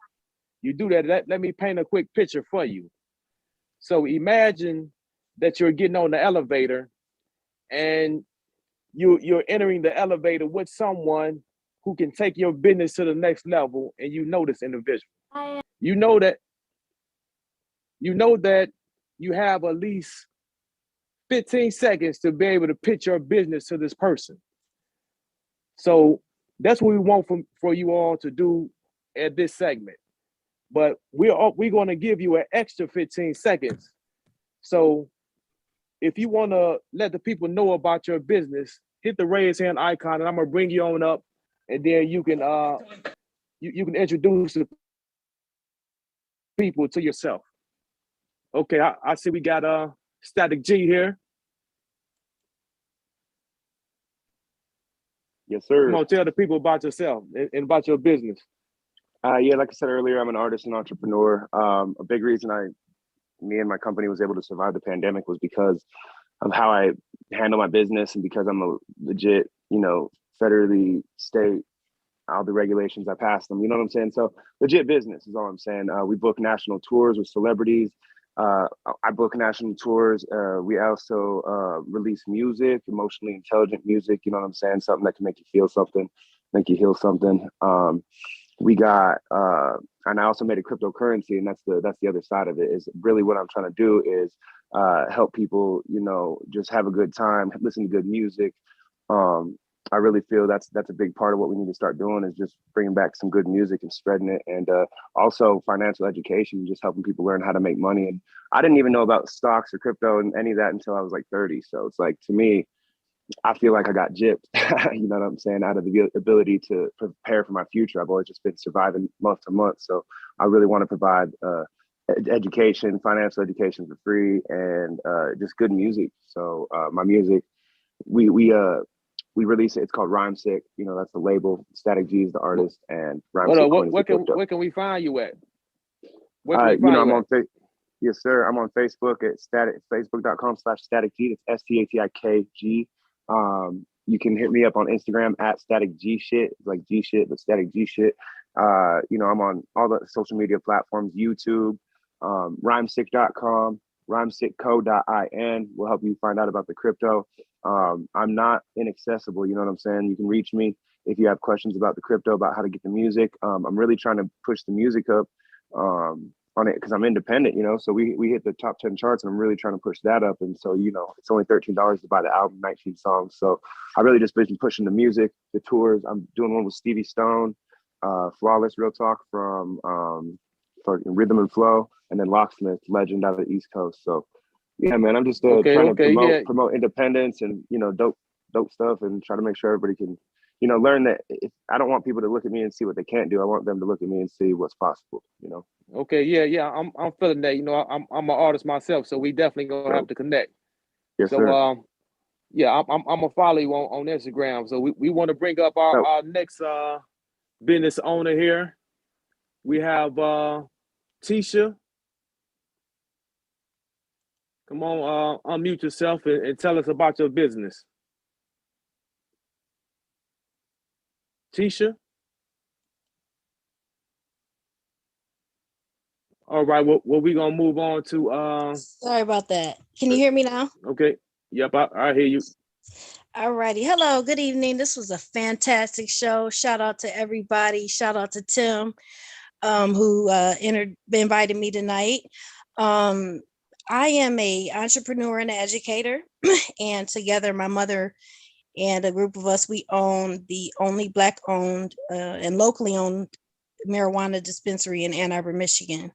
you do that, let me paint a quick picture for you. So imagine that you're getting on the elevator and you're entering the elevator with someone who can take your business to the next level, and you know this individual. You know that you have at least 15 seconds to be able to pitch your business to this person. So that's what we want for you all to do at this segment. But we're going to give you an extra 15 seconds. So if you want to let the people know about your business, hit the raise hand icon, and I'm going to bring you on up, and then you can you can introduce the people to yourself. Okay, I see we got Statik G here. Yes, sir. Come on, tell the people about yourself and about your business. Yeah, like I said earlier, I'm an artist and entrepreneur. A big reason me and my company was able to survive the pandemic was because of how I handle my business, and because I'm a legit, federally, state, all the regulations, I passed them. You know what I'm saying? So legit business is all I'm saying. We book national tours with celebrities. I book national tours. We also release music, emotionally intelligent music. You know what I'm saying? Something that can make you feel something, make you heal something. We got, and I also made a cryptocurrency, and that's the other side of it. Is really what I'm trying to do is help people, just have a good time, listen to good music. I really feel that's a big part of what we need to start doing, is just bringing back some good music and spreading it, and also financial education, just helping people learn how to make money. And I didn't even know about stocks or crypto and any of that until I was like 30. So it's like, to me, I feel like I got gypped, you know what I'm saying, out of the ability to prepare for my future. I've always just been surviving month to month. So I really want to provide education, financial education for free, and just good music. So my music, we release it. It's called Rhyme Sick. That's the label. Statik G is the artist, and Rhyme Sick. Where can we find you at? I'm on Facebook. Yes, sir. I'm on Facebook at facebook.com/StatikG. That's STATIKG. You can hit me up on Instagram at Statik G shit. It's like G shit, but Statik G shit. I'm on all the social media platforms, YouTube, rhymesick.com, rhymesickco.in will help you find out about the crypto. I'm not inaccessible, you know what I'm saying? You can reach me if you have questions about the crypto, about how to get the music. I'm really trying to push the music up on it because I'm independent, so we hit the top 10 charts, and I'm really trying to push that up. And so, it's only $13 to buy the album, 19 songs. So I really just been pushing the music, the tours. I'm doing one with Stevie Stone, Flawless Real Talk from Rhythm and Flow, and then Locksmith, legend out of the East Coast. So yeah, man, I'm just trying to promote independence and, dope stuff, and try to make sure everybody can, learn that. I don't want people to look at me and see what they can't do. I want them to look at me and see what's possible, Okay, yeah, I'm feeling that. I'm an artist myself, so we definitely gonna have to connect. Yes, so, sir. Yeah, I'm gonna follow you on Instagram. So we want to bring up our next business owner here. We have Tisha. Come on, unmute yourself and tell us about your business. Tisha? All right, well, we're going to move on to... Sorry about that. Can you hear me now? Okay. Yep, I hear you. All righty. Hello, good evening. This was a fantastic show. Shout out to everybody. Shout out to Tim, who invited me tonight. I am an entrepreneur and an educator, and together my mother and a group of us, we own the only Black-owned and locally owned marijuana dispensary in Ann Arbor, Michigan.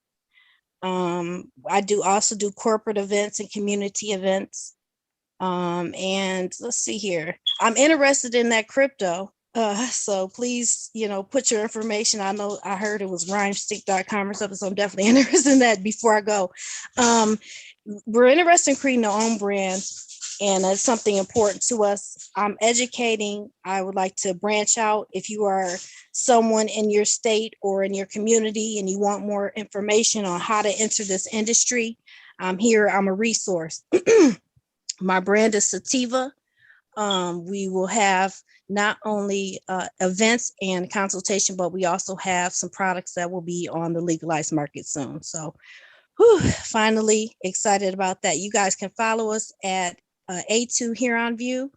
I also do corporate events and community events. And let's see here. I'm interested in that crypto. So please, put your information. I know I heard it was rhymestick.com or something, so I'm definitely interested in that before I go. We're interested in creating our own brand, and that's something important to us. I'm educating. I would like to branch out. If you are someone in your state or in your community and you want more information on how to enter this industry, I'm here. I'm a resource. My brand is Sativa. We will have not only events and consultation, but we also have some products that will be on the legalized market soon. So finally excited about that. You guys can follow us at A2 Here on View.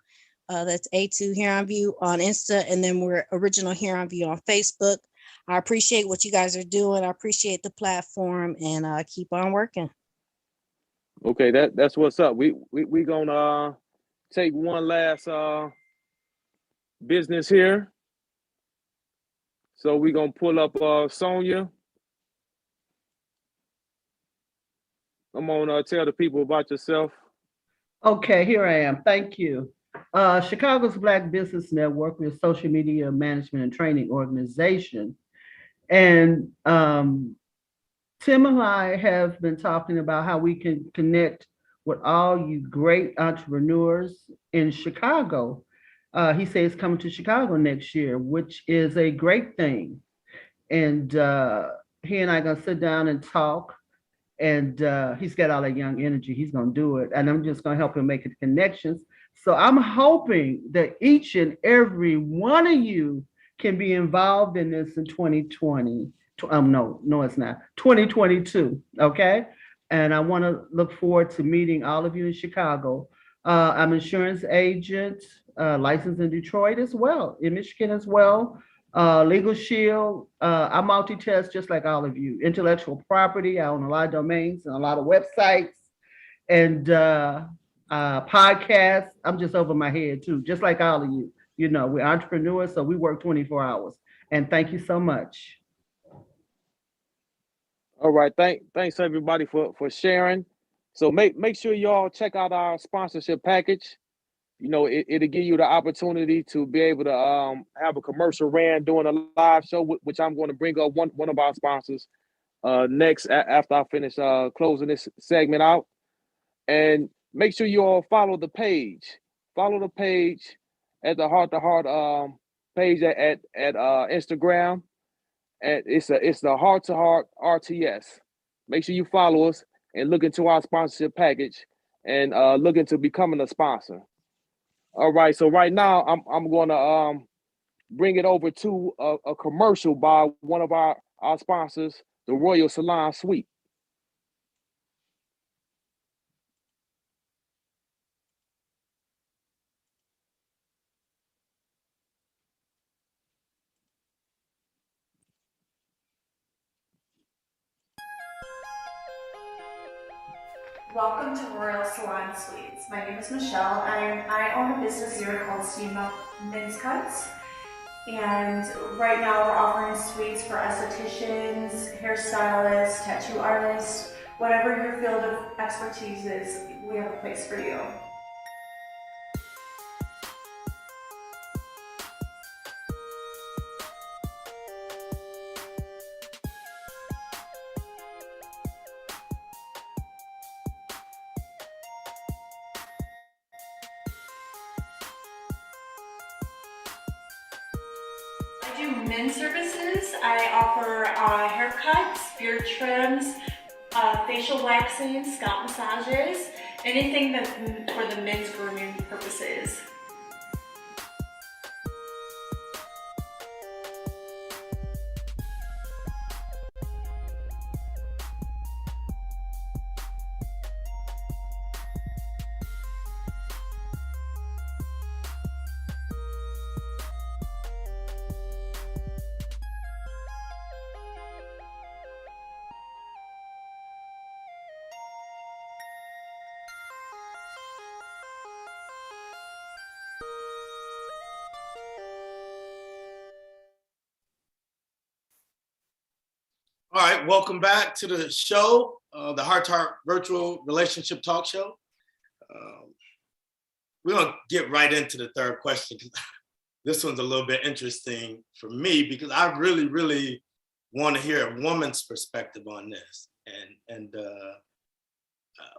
That's A2 Here on View on Insta, and then we're Original Here on View on Facebook. I appreciate what you guys are doing. I appreciate the platform, and keep on working. Okay, that's what's up. We gonna take one last business here. So we're gonna pull up Sonia. Come on, tell the people about yourself. Okay, here I am. Thank you. Chicago's Black Business Network, we're a social media management and training organization. And Tim and I have been talking about how we can connect with all you great entrepreneurs in Chicago. He says coming to Chicago next year, which is a great thing. And he and I are gonna sit down and talk. And he's got all that young energy. He's gonna do it. And I'm just gonna help him make the connections. So I'm hoping that each and every one of you can be involved in this in 2020. No, it's not. 2022, okay? And I wanna look forward to meeting all of you in Chicago. I'm an insurance agent, licensed in Detroit as well, in Michigan as well. Legal Shield, I multitask just like all of you. Intellectual property, I own a lot of domains and a lot of websites, and podcasts. I'm just over my head too, just like all of you. We're entrepreneurs, so we work 24 hours. And thank you so much. All right, thanks everybody for sharing. So make sure y'all check out our sponsorship package. It'll give you the opportunity to be able to have a commercial ran during a live show, which I'm going to bring up one of our sponsors next after I finish closing this segment out. And make sure you all follow the page. Follow the page at the Heart to Heart page at Instagram. And it's the Heart to Heart RTS. Make sure you follow us and look into our sponsorship package and look into becoming a sponsor. All right, so right now I'm gonna bring it over to a commercial by one of our sponsors, the Royal Salon Suite. Welcome to Royal Salon Suites. My name is Michelle, and I own a business here called Steamed Men's Cuts. And right now we're offering suites for estheticians, hairstylists, tattoo artists, whatever your field of expertise is, we have a place for you. I do men's services. I offer haircuts, beard trims, facial waxing, scalp massages, anything that for the men's grooming purposes. All right, welcome back to the show. the Heart to Heart Virtual Relationship Talk Show. We're gonna get right into the third question. This one's a little bit interesting for me because I really, really want to hear a woman's perspective on this. And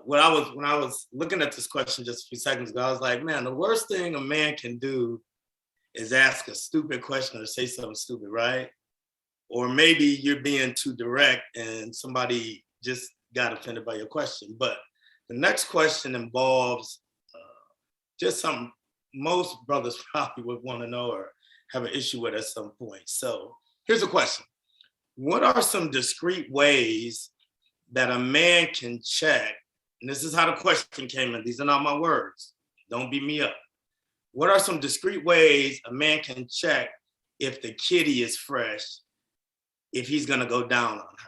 when I was looking at this question just a few seconds ago, I was like, man, the worst thing a man can do is ask a stupid question or say something stupid, right? Or maybe you're being too direct and somebody just got offended by your question. But the next question involves just something most brothers probably would want to know or have an issue with at some point. So here's a question. What are some discrete ways that a man can check? And this is how the question came in. These are not my words. Don't beat me up. What are some discrete ways a man can check if the kitty is fresh, if he's gonna go down on her?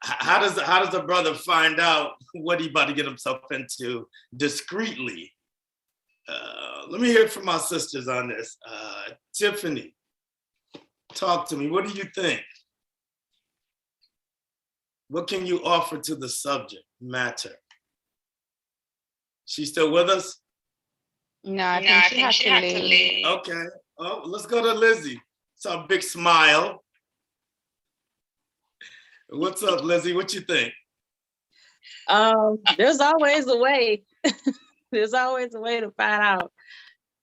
How does the brother find out what he about to get himself into discreetly? Let me hear from my sisters on this. Tiffany, talk to me. What do you think? What can you offer to the subject matter? She still with us? No, I think she had to leave. Okay. Oh, let's go to Lizzie. It's a big smile. What's up, Lizzie? What you think? There's always a way. There's always a way to find out.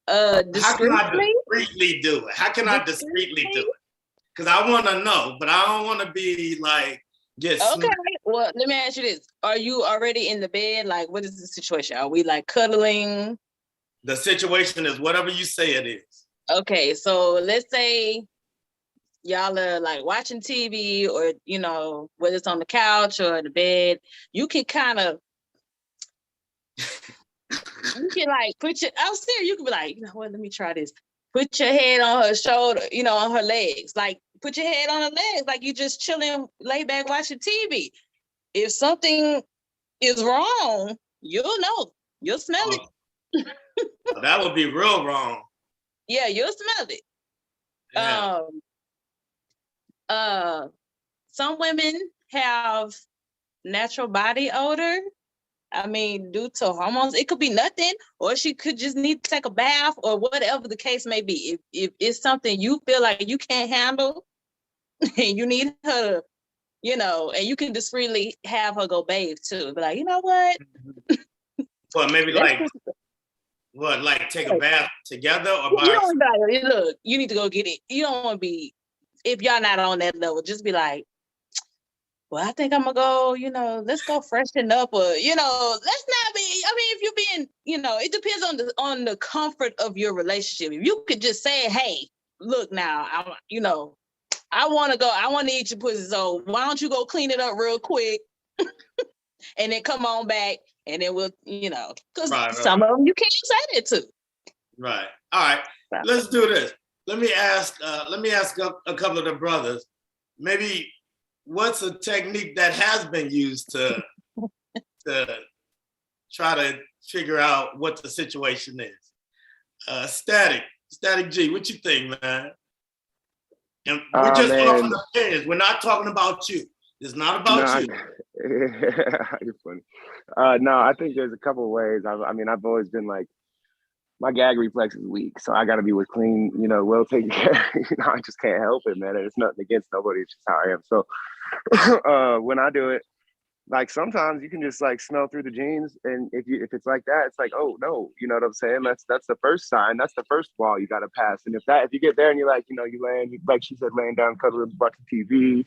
How can I discreetly do it? How can I discreetly do it? Because I want to know, but I don't want to be like, okay. Well, let me ask you this. Are you already in the bed? Like, what is the situation? Are we like cuddling? The situation is whatever you say it is. Okay, so let's say y'all are like watching TV or, you know, whether it's on the couch or in the bed, you can kind of, you can like I'm serious, you can be like, you know what, let me try this. Put your head on her shoulder, you know, on her legs. Like, put your head on her legs, like you just chilling, lay back, watching TV. If something is wrong, you'll know. You'll smell it. That would be real wrong. Yeah, you'll smell it. Yeah. Some women have natural body odor. I mean, due to hormones, it could be nothing, or she could just need to take a bath, or whatever the case may be. If it's something you feel like you can't handle, and you need her, you know, and you can discreetly have her go bathe too. Be like, you know what? Well, maybe like take a bath together or by yourself? Look, you need to go get it. You don't want to be, if y'all not on that level, just be like, well, I think I'm gonna go, you know, let's go freshen up, or, you know, let's not be, I mean, if you're being, you know, it depends on the comfort of your relationship. If you could just say, hey, look now, you know, I want to eat your pussy, so why don't you go clean it up real quick and then come on back, and then we'll, you know, because some of them you can't say that to. Right. All right. Let's do this. Let me ask a couple of the brothers, maybe what's a technique that has been used to try to figure out what the situation is? Statik G, what you think, man? And we're just offering opinions. We're not talking about you. It's not about you. You're funny. No, I think there's a couple of ways. I mean, I've always been like, my gag reflex is weak, so I got to be with clean, you know, well taken care. You know, I just can't help it, man. And it's nothing against nobody. It's just how I am. So when I do it, like sometimes you can just like smell through the jeans, and if it's like that, it's like, oh no, you know what I'm saying? That's the first sign. That's the first wall you got to pass. And if you get there and you're like, you know, you like she said, laying down, cuddling, watching TV,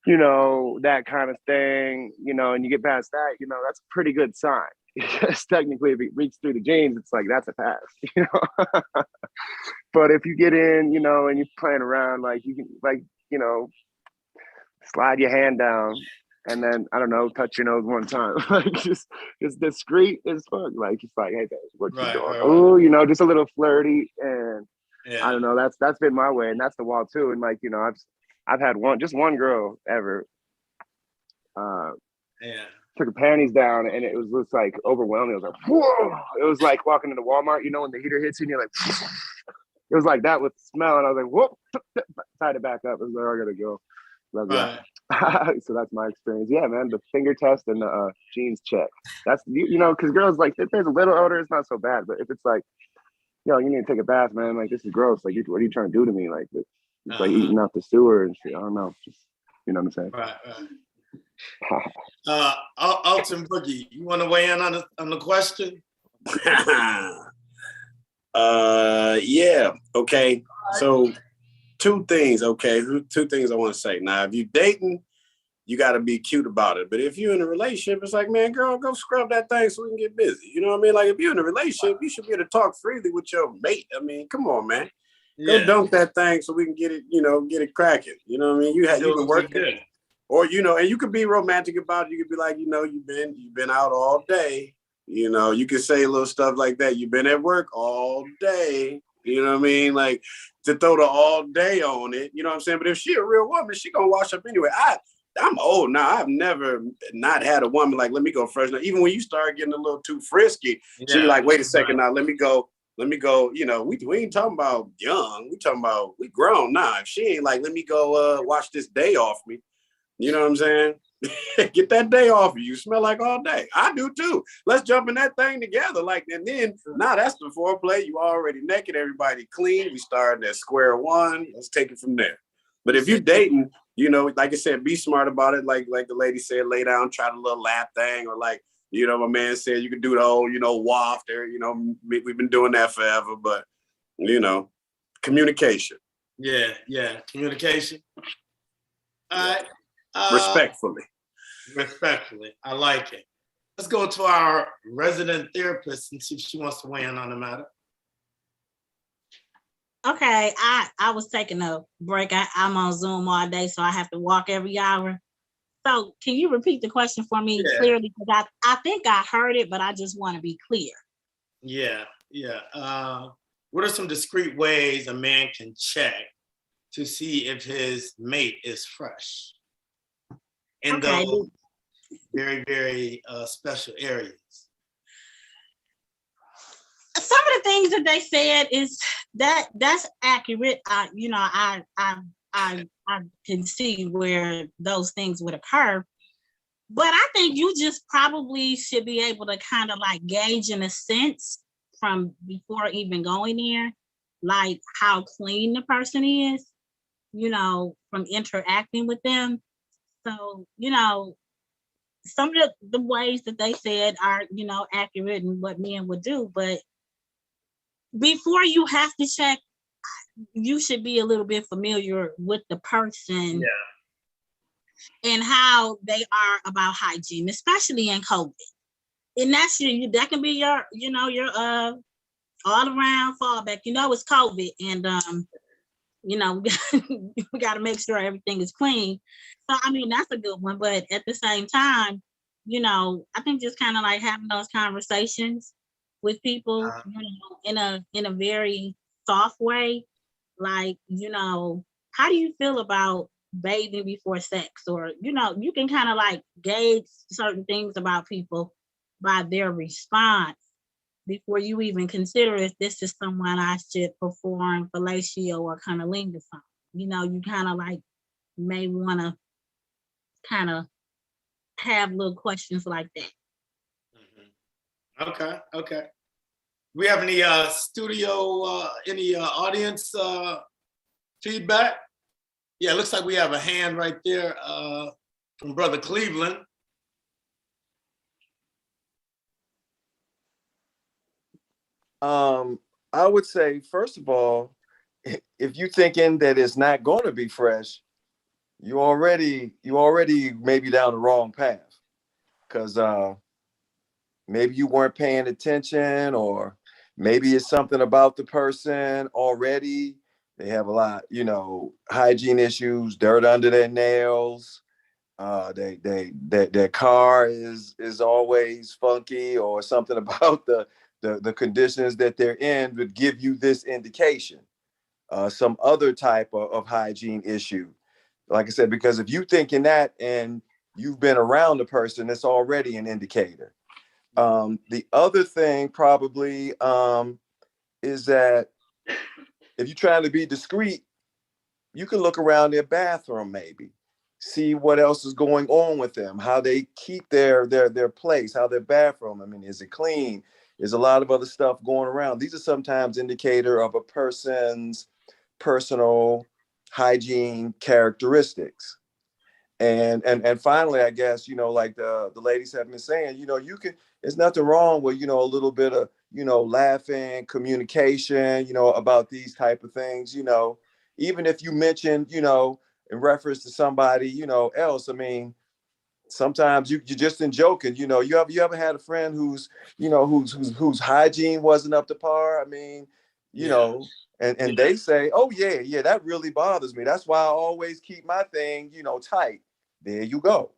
you know, that kind of thing, you know, and you get past that, you know, that's a pretty good sign. Because technically, if it reaches through the jeans, it's like, that's a pass, you know. But if you get in, you know, and you're playing around, like you can, like, you know, slide your hand down and then, I don't know, touch your nose one time. Like just discreet as fuck. Like, it's like, hey, babe, what you doing? Oh, you know, just a little flirty. And I don't know, that's been my way. And that's the wall too. And like, you know, I've had just one girl ever. Took her panties down, and it was just like overwhelming. It was like, whoa! It was like walking into Walmart, you know, when the heater hits you, and you're like, it was like that with smell. And I was like, whoop, tied it back up. I was like, I gotta go. Love that. So that's my experience. Yeah, man, the finger test and the jeans check. That's you know, because girls like if there's a little odor, it's not so bad. But if it's like, yo, you need to take a bath, man. Like this is gross. Like what are you trying to do to me? Like it's like eating out the sewer and shit. I don't know. Just you know what I'm saying. Right. Alton Boogie, you want to weigh in on the question? Yeah. Okay. So two things. Okay. Two things I want to say. Now, if you're dating, you got to be cute about it. But if you're in a relationship, it's like, man, girl, go scrub that thing so we can get busy. You know what I mean? Like if you're in a relationship, you should be able to talk freely with your mate. I mean, come on, man. Go dunk that thing so we can get it, get it cracking. You know what I mean? You can work it. Or, and you could be romantic about it. You could be like, you've been out all day. You could say little stuff like that. You've been at work all day. You know what I mean? Like to throw the all day on it. You know what I'm saying? But if she a real woman, she gonna wash up anyway. I'm old now. I've never not had a woman like, let me go fresh. Now, even when you start getting a little too frisky, she be like, wait a second now, let me go. We ain't talking about young. We talking about we grown now. If she ain't like, let me go wash this day off me. You know what I'm saying? Get that day off you. You smell like all day. I do too. Let's jump in that thing together. And then now that's the foreplay. You already naked, everybody clean. We starting at square one. Let's take it from there. But if you're dating, like I said, be smart about it. Like the lady said, lay down, try the little lap thing, or like, my man said, you could do the whole, waft there. We've been doing that forever, but communication. Yeah. Communication. All right. Respectfully. I like it. Let's go to our resident therapist and see if she wants to weigh in on the matter. Okay, I was taking a break. I'm on Zoom all day, so I have to walk every hour. So can you repeat the question for me clearly? Because I think I heard it, but I just want to be clear. Yeah. What are some discreet ways a man can check to see if his mate is fresh in those very, very special areas? Some of the things that they said is that's accurate. I can see where those things would occur, but I think you just probably should be able to kind of like gauge in a sense from before even going there, like how clean the person is, from interacting with them. So, some of the ways that they said are, accurate and what men would do, but before you have to check, you should be a little bit familiar with the person and how they are about hygiene, especially in COVID. And that can be your all around fallback. It's COVID, and we got to make sure everything is clean. So that's a good one. But at the same time, I think just kind of like having those conversations with people, in a very soft way, like, how do you feel about bathing before sex? Or, you can kind of like gauge certain things about people by their response before you even consider if this is someone I should perform fellatio or cunnilingus on. You kind of like may want to kind of have little questions like that. Okay. We have any studio, any audience feedback? Yeah, it looks like we have a hand right there from Brother Cleveland. I would say, first of all, if you're thinking that it's not going to be fresh, you already maybe down the wrong path, because maybe you weren't paying attention, or maybe it's something about the person already. They have a lot, hygiene issues, dirt under their nails. Their car is always funky, or something about the conditions that they're in would give you this indication. Some other type of hygiene issue. Like I said, because if you thinking that and you've been around the person, it's already an indicator. The other thing probably is that if you're trying to be discreet, you can look around their bathroom maybe. see what else is going on with them, how they keep their place, how their bathroom. I mean, is it clean? There's a lot of other stuff going around. These are sometimes indicator of a person's personal hygiene characteristics. And finally, I guess, like the ladies have been saying, there's nothing wrong with, a little bit of, laughing, communication, about these type of things, even if you mentioned, in reference to somebody, else. I mean, sometimes you just in joking, you ever had a friend whose hygiene wasn't up to par? I mean, and they say, oh yeah, that really bothers me. That's why I always keep my thing, tight. There you go.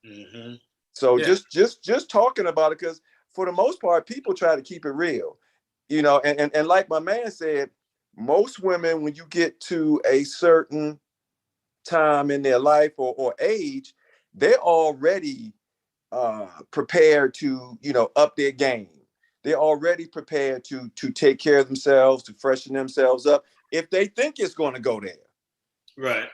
Mm-hmm. So just talking about it, because for the most part, people try to keep it real, and like my man said, most women, when you get to a certain time in their life or age, they're already prepared to, up their game. They're already prepared to take care of themselves, to freshen themselves up if they think it's going to go there. Right.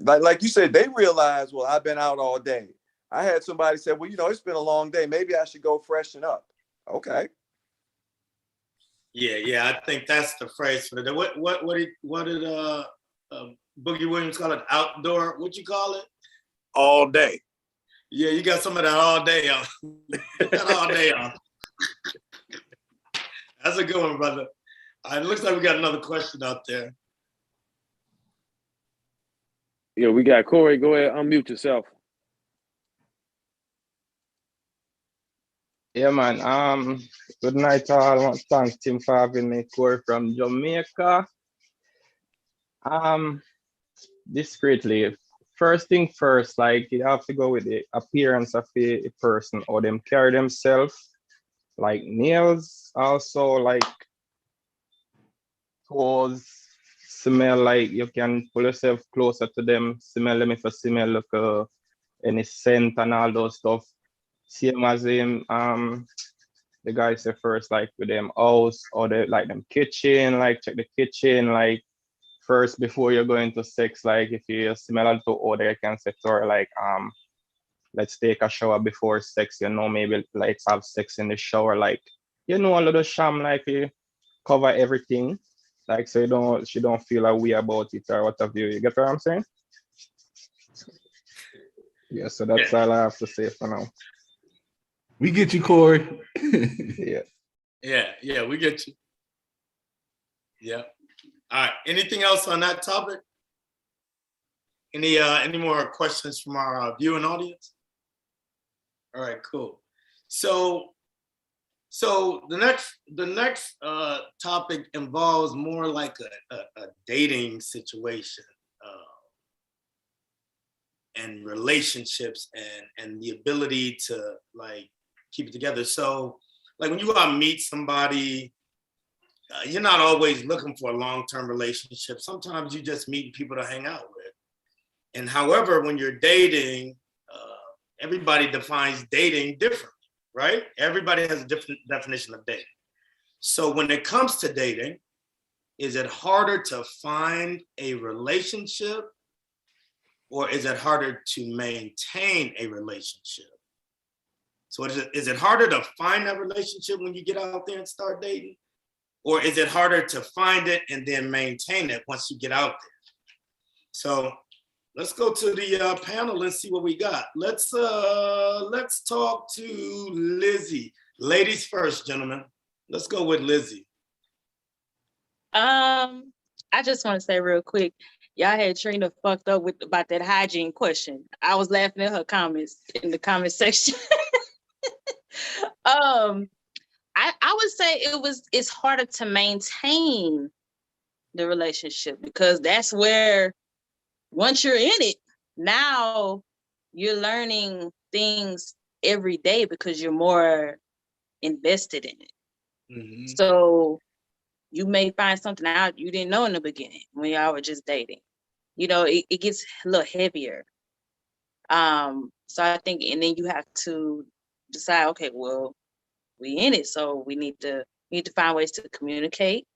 Like you said, they realize, well, I've been out all day. I had somebody say, well, it's been a long day. Maybe I should go freshen up. Okay. Yeah. I think that's the phrase for it. What did Boogie Williams call it? Outdoor, what you call it? All day. Yeah, you got some of that all day on. All day on. That's a good one, brother. It looks like we got another question out there. Yeah, we got Corey. Go ahead, unmute yourself. Yeah, man. Good night, all. Thanks, Tim, for having me. Corey from Jamaica. Discreetly, first thing first, like you have to go with the appearance of a person or them carry themselves. Like nails, also like toes, smell, like you can pull yourself closer to them, smell them if you smell like any scent and all those stuff. Same as him, the guy said first, like with them house or the like them kitchen, like check the kitchen, like first before you're going to sex, like if you smell a little odor, you can say to her like let's take a shower before sex, maybe let's have sex in the shower, like a little sham, like you cover everything, like so she don't feel a way about it or what have you. You get what I'm saying? Yeah, so that's all I have to say for now. We get you, Corey. Yeah, we get you. Yeah. All right. Anything else on that topic? Any more questions from our viewing audience? All right, cool. So the next topic involves more like a dating situation and relationships and the ability to like keep it together. So like when you go out and meet somebody, you're not always looking for a long-term relationship. Sometimes you just meet people to hang out with. And however, when you're dating, everybody defines dating differently, right? Everybody has a different definition of dating. So when it comes to dating, is it harder to find a relationship or is it harder to maintain a relationship? So is it harder to find that relationship when you get out there and start dating? Or is it harder to find it and then maintain it once you get out there? So let's go to the panel and see what we got. Let's talk to Lizzie. Ladies first, gentlemen. Let's go with Lizzie. I just want to say real quick, y'all had Trina fucked up about that hygiene question. I was laughing at her comments in the comment section. I would say it's harder to maintain the relationship because that's where once you're in it, now you're learning things every day because you're more invested in it. Mm-hmm. So you may find something out you didn't know in the beginning when y'all were just dating. It gets a little heavier. So I think, and then you have to decide, okay, well, we in it, so we need to find ways to communicate.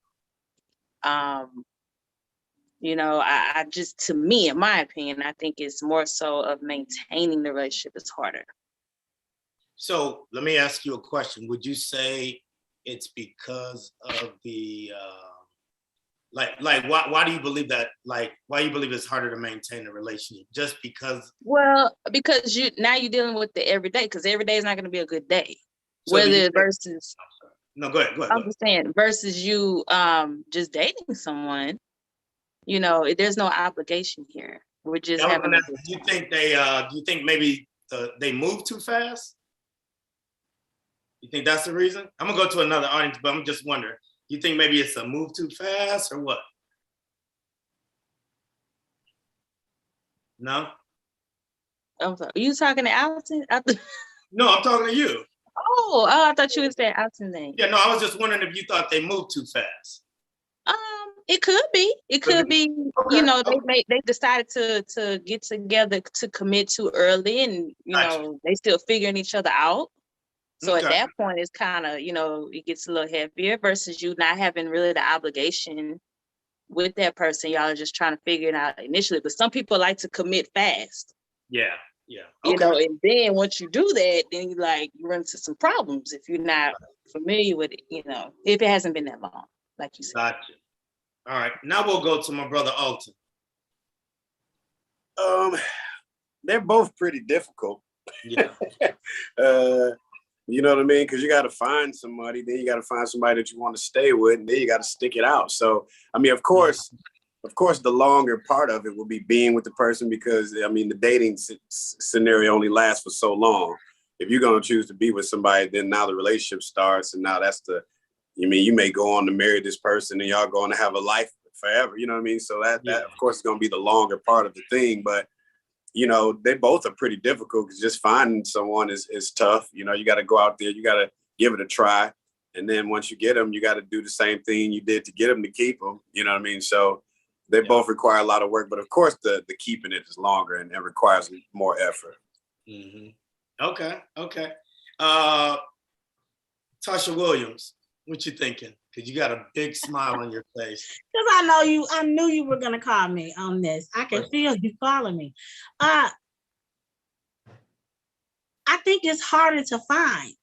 You know, I just, to me, in my opinion, I think it's more so of maintaining the relationship is harder. So let me ask you a question. Would you say it's because of the why do you believe that? Like, why do you believe it's harder to maintain a relationship? Just because? Well, because you're dealing with the everyday, because every day is not going to be a good day. So versus. No, go ahead. I'm just saying, versus you just dating someone, you know, there's no obligation here. We're just having. Do you think maybe they move too fast? You think that's the reason? I'm gonna go to another audience, but I'm just wondering. You think maybe it's a move too fast or what? No? I'm sorry. Are you talking to Alton? No, I'm talking to you. Oh, I thought you would say Alton name. Yeah, no, I was just wondering if you thought they moved too fast. It could be. It could be. Okay. You know, they decided to get together to commit too early, and you know they still figuring each other out. So at that point, it's kind of, you know, it gets a little heavier versus you not having really the obligation with that person. Y'all are just trying to figure it out initially. But some people like to commit fast. Yeah. You know, and then once you do that, then you run into some problems if you're not familiar with it, you know, if it hasn't been that long, like you said. Gotcha. All right. Now we'll go to my brother Alton. They're both pretty difficult. Yeah. You know what I mean? Because you got to find somebody, then you got to find somebody that you want to stay with, and then you got to stick it out. So, I mean, of course, the longer part of it will be being with the person, because, I mean, the dating scenario only lasts for so long. If you're going to choose to be with somebody, then now the relationship starts, and now you may go on to marry this person, and y'all going to have a life forever. You know what I mean? So that of course, is going to be the longer part of the thing, but you know, they both are pretty difficult because just finding someone is tough. You know, you got to go out there, you got to give it a try. And then once you get them, you got to do the same thing you did to get them to keep them. You know what I mean? So they both require a lot of work, but of course the keeping it is longer and it requires more effort. Mm-hmm. Okay. Tasha Williams, what you thinking? Because you got a big smile on your face. Because I knew you were going to call me on this. I can feel you calling me. I think it's harder to find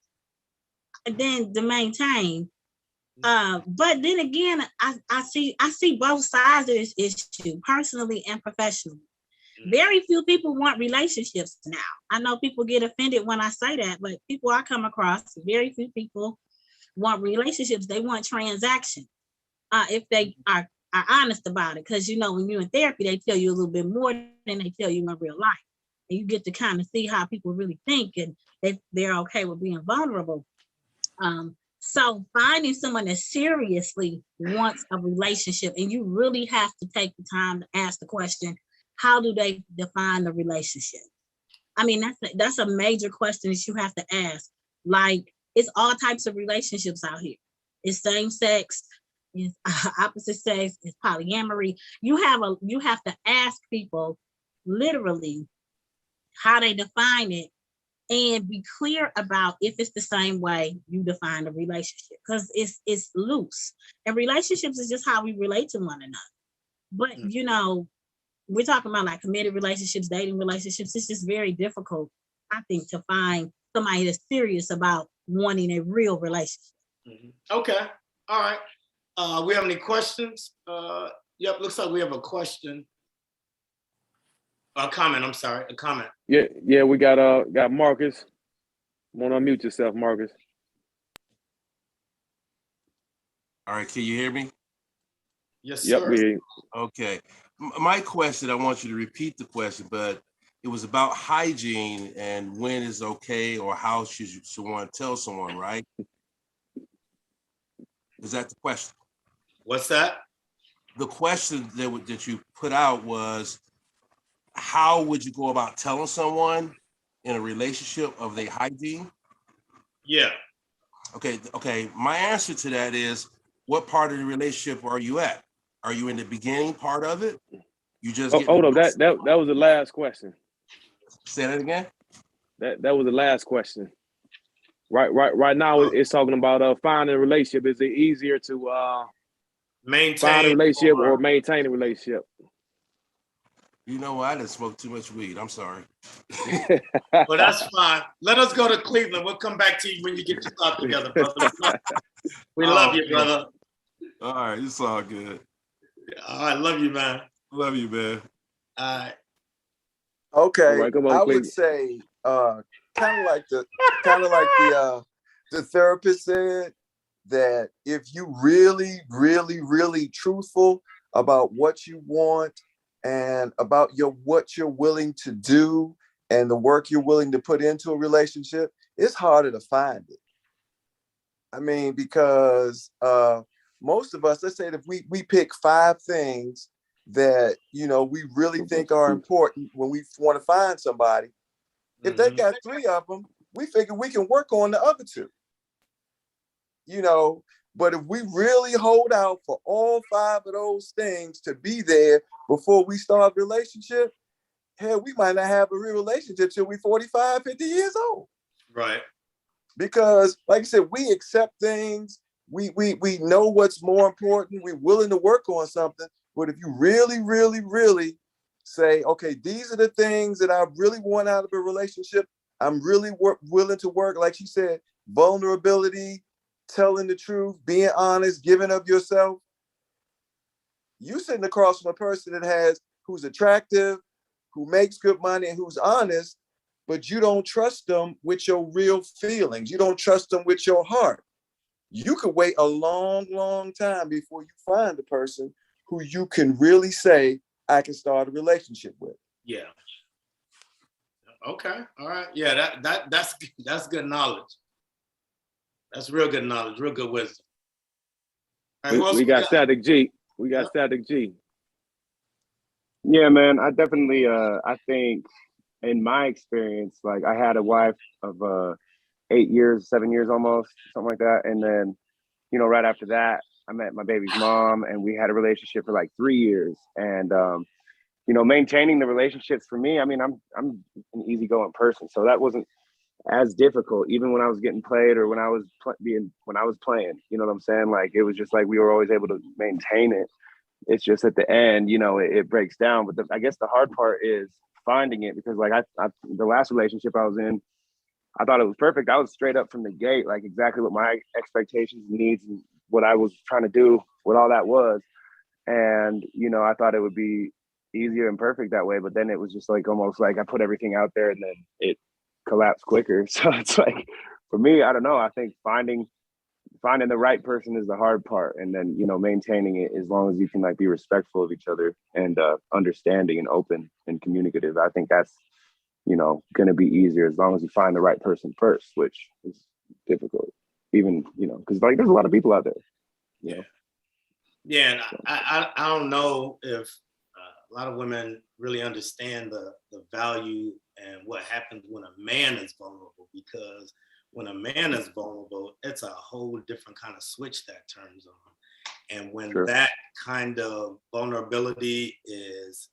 than to maintain. But then again, I see both sides of this issue, personally and professionally. Very few people want relationships now. I know people get offended when I say that, but people I come across, very few people want relationships. They want transaction. If they are honest about it, because you know when you're in therapy, they tell you a little bit more than they tell you in real life, and you get to kind of see how people really think, and they're okay with being vulnerable. So finding someone that seriously wants a relationship, and you really have to take the time to ask the question, how do they define the relationship? I mean, that's a major question that you have to ask. Like, it's all types of relationships out here. It's same sex, it's opposite sex, it's polyamory. You have to ask people literally how they define it, and be clear about if it's the same way you define a relationship, because it's loose. And relationships is just how we relate to one another. But you know, we're talking about like committed relationships, dating relationships. It's just very difficult, I think, to find somebody that's serious about wanting a real relationship. Okay. All right. We have any questions? Yep, looks like we have a question. A comment, I'm sorry, a comment. Yeah, we got Marcus. Want to unmute yourself, Marcus. All right, can you hear me? Yes, yep, sir. We hear you. Okay. My question, I want you to repeat the question, but it was about hygiene and when is okay or how should someone tell someone, right? Is that the question? What's that? The question that you put out was, how would you go about telling someone in a relationship of their hygiene? Yeah. Okay. My answer to that is, what part of the relationship are you at? Are you in the beginning part of it? You just hold up. That was the last question. Say that again. That was the last question. Right now, it's talking about finding a relationship. Is it easier to find a relationship or maintain a relationship? You know what? I didn't smoke too much weed. I'm sorry. Well, that's fine. Let us go to Cleveland. We'll come back to you when you get your thoughts together, brother. We love you, brother. All right, it's all good. All right, love you, man. Love you, man. All right. Okay, right, come on, I Cleve. would say kind of like the therapist said, that if you really, really, really truthful about what you want and about what you're willing to do and the work you're willing to put into a relationship, it's harder to find it. I mean, because most of us, let's say if we pick 5 things that, you know, we really think are important when we want to find somebody, if they got 3 of them, we figure we can work on the other 2. You know, but if we really hold out for all 5 of those things to be there before we start a relationship, hell, we might not have a real relationship till we're 45, 50 years old. Right. Because, like I said, we accept things. We know what's more important. We're willing to work on something. But if you really, really, really say, okay, these are the things that I really want out of a relationship, I'm really willing to work, like she said, vulnerability, telling the truth, being honest, giving of yourself. You sitting across from a person who's attractive, who makes good money, and who's honest, but you don't trust them with your real feelings. You don't trust them with your heart. You could wait a long, long time before you find a person who you can really say, I can start a relationship with. Yeah. Okay. All right. Yeah, that's good knowledge. That's real good knowledge, real good wisdom. Right, we got Statik G. We got Statik G. Yeah, man. I definitely I think in my experience, like I had a wife of 8 years, 7 years almost, something like that. And then, you know, right after that, I met my baby's mom and we had a relationship for like 3 years. And you know, maintaining the relationships for me, I mean, I'm an easygoing person, so that wasn't as difficult, even when I was getting played or when I was playing, you know what I'm saying? Like, it was just like, we were always able to maintain it. It's just at the end, you know, it breaks down. But I guess the hard part is finding it, because like the last relationship I was in, I thought it was perfect. I was straight up from the gate, like exactly what my expectations and needs and what I was trying to do, what all that was. And, you know, I thought it would be easier and perfect that way. But then it was just like, almost like I put everything out there and then it collapse quicker. So it's like, for me, I don't know, I think finding the right person is the hard part, and then, you know, maintaining it as long as you can like be respectful of each other and understanding and open and communicative. I think that's, you know, gonna be easier as long as you find the right person first, which is difficult, even, you know, because like there's a lot of people out there, you know. Yeah, and I don't know if a lot of women really understand the value and what happens when a man is vulnerable, because when a man is vulnerable, it's a whole different kind of switch that turns on. And when that kind of vulnerability is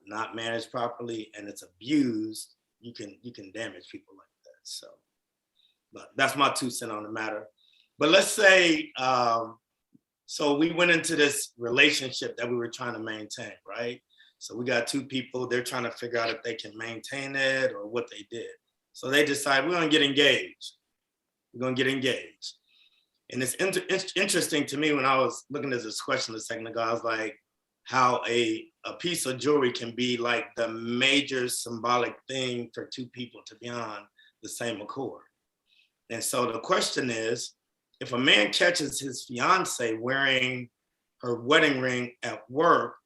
not managed properly and it's abused, you can damage people like that. So, but that's my 2 cents on the matter. But let's say, so we went into this relationship that we were trying to maintain, right? So we got 2 people, they're trying to figure out if they can maintain it or what they did. So they decide, we're gonna get engaged. We're gonna get engaged. And it's interesting to me when I was looking at this question a second ago, I was like, how a piece of jewelry can be like the major symbolic thing for 2 people to be on the same accord. And so the question is, if a man catches his fiance wearing her wedding ring at work,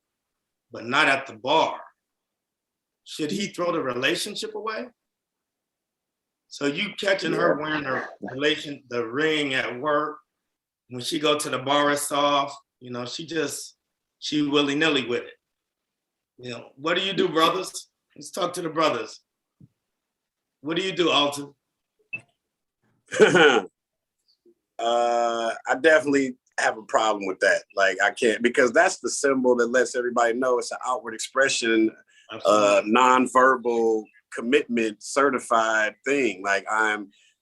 but not at the bar, should he throw the relationship away? So you catching her wearing the ring at work, when she go to the bar, it's off, you know, she willy-nilly with it. You know, what do you do, brothers? Let's talk to the brothers. What do you do, Alton? I definitely have a problem with that. Like, I can't, because that's the symbol that lets everybody know it's an outward expression, non-verbal commitment certified thing. Like,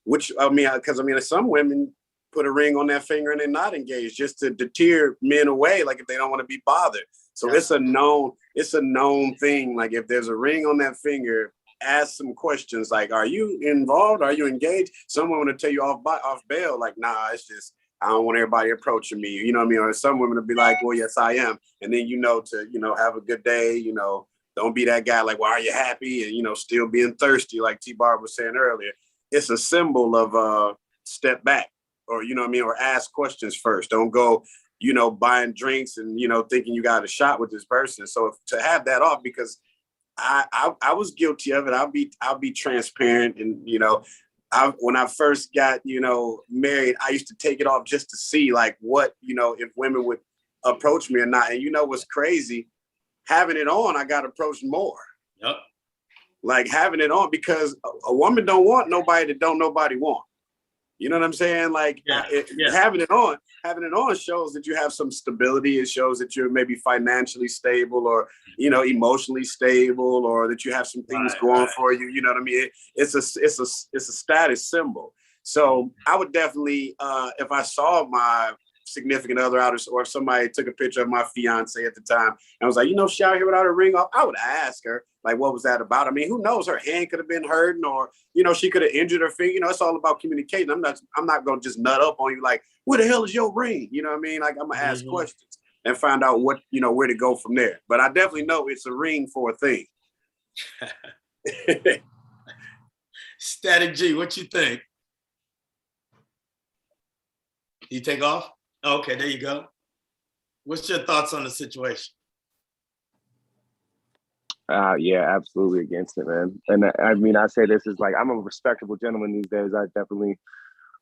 because some women put a ring on their finger and they're not engaged, just to deter men away, like if they don't want to be bothered. So it's a known thing. Like if there's a ring on that finger, ask some questions like, are you involved? Are you engaged? Someone will tell you off bail, like, nah, it's just, I don't want everybody approaching me. You know what I mean? Or some women will be like, well, yes, I am. And then, have a good day, don't be that guy like, well, are you happy? And, still being thirsty, like T Barber was saying earlier. It's a symbol of step back, or, or ask questions first. Don't go, buying drinks and, thinking you got a shot with this person. So to have that off, because I was guilty of it. I'll be transparent. And, when I first got, married, I used to take it off just to see like what, if women would approach me or not. And what's crazy? Having it on, I got approached more. Yep. Like having it on, because a woman don't want nobody that don't nobody want. You know what I'm saying? Like having it on shows that you have some stability. It shows that you're maybe financially stable, or, emotionally stable, or that you have some things going for you. You know what I mean? It's a status symbol. So I would definitely, if I saw my significant other out, or if somebody took a picture of my fiance at the time and was like, she out here without a ring off, I would ask her, like, what was that about? I mean, who knows? Her hand could have been hurting, or, she could have injured her finger. It's all about communicating. I'm not going to just nut up on you like, where the hell is your ring? You know what I mean? Like, I'm going to ask questions and find out what, where to go from there. But I definitely know it's a ring for a thing. Statik G, what you think? You take off? Okay, there you go. What's your thoughts on the situation? Yeah, absolutely against it, man. And I mean, I say this is like, I'm a respectable gentleman these days. I definitely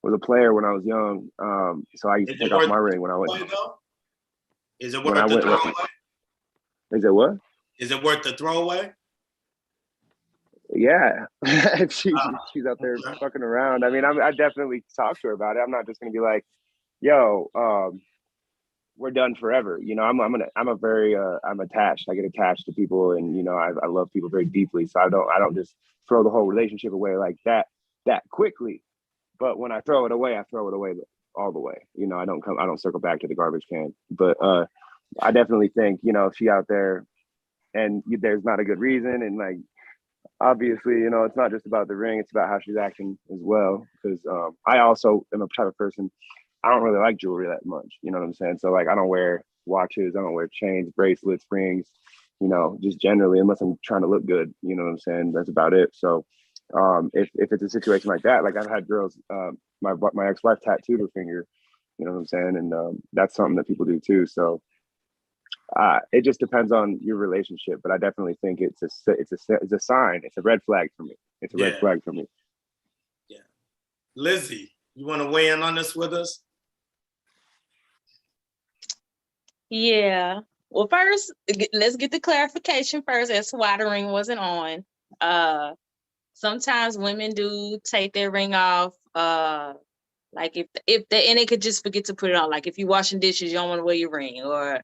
was a player when I was young. So I used to take off my ring when I went. Is it worth the throwaway? Is it what? Is it worth the throwaway? Yeah, if she's out there fucking around. I mean, I definitely talk to her about it. I'm not just gonna be like, yo, we're done forever. I'm attached. I get attached to people, and I love people very deeply. So I don't just throw the whole relationship away like that quickly. But when I throw it away all the way. I don't circle back to the garbage can. But I definitely think, if she out there and there's not a good reason, and like obviously, it's not just about the ring, it's about how she's acting as well. Because I also am a type of person, I don't really like jewelry that much. You know what I'm saying? So like, I don't wear watches, I don't wear chains, bracelets, rings, just generally, unless I'm trying to look good. You know what I'm saying? That's about it. So if it's a situation like that, like I've had girls, my ex-wife tattooed her finger, you know what I'm saying? And that's something that people do too. So it just depends on your relationship, but I definitely think it's a sign. It's a red flag for me. It's a red flag for me. Yeah. Lizzie, you want to weigh in on this with us? Yeah. Well, first, let's get the clarification first as to why the ring wasn't on. Sometimes women do take their ring off. Like if they could just forget to put it on. Like if you're washing dishes, you don't want to wear your ring. Or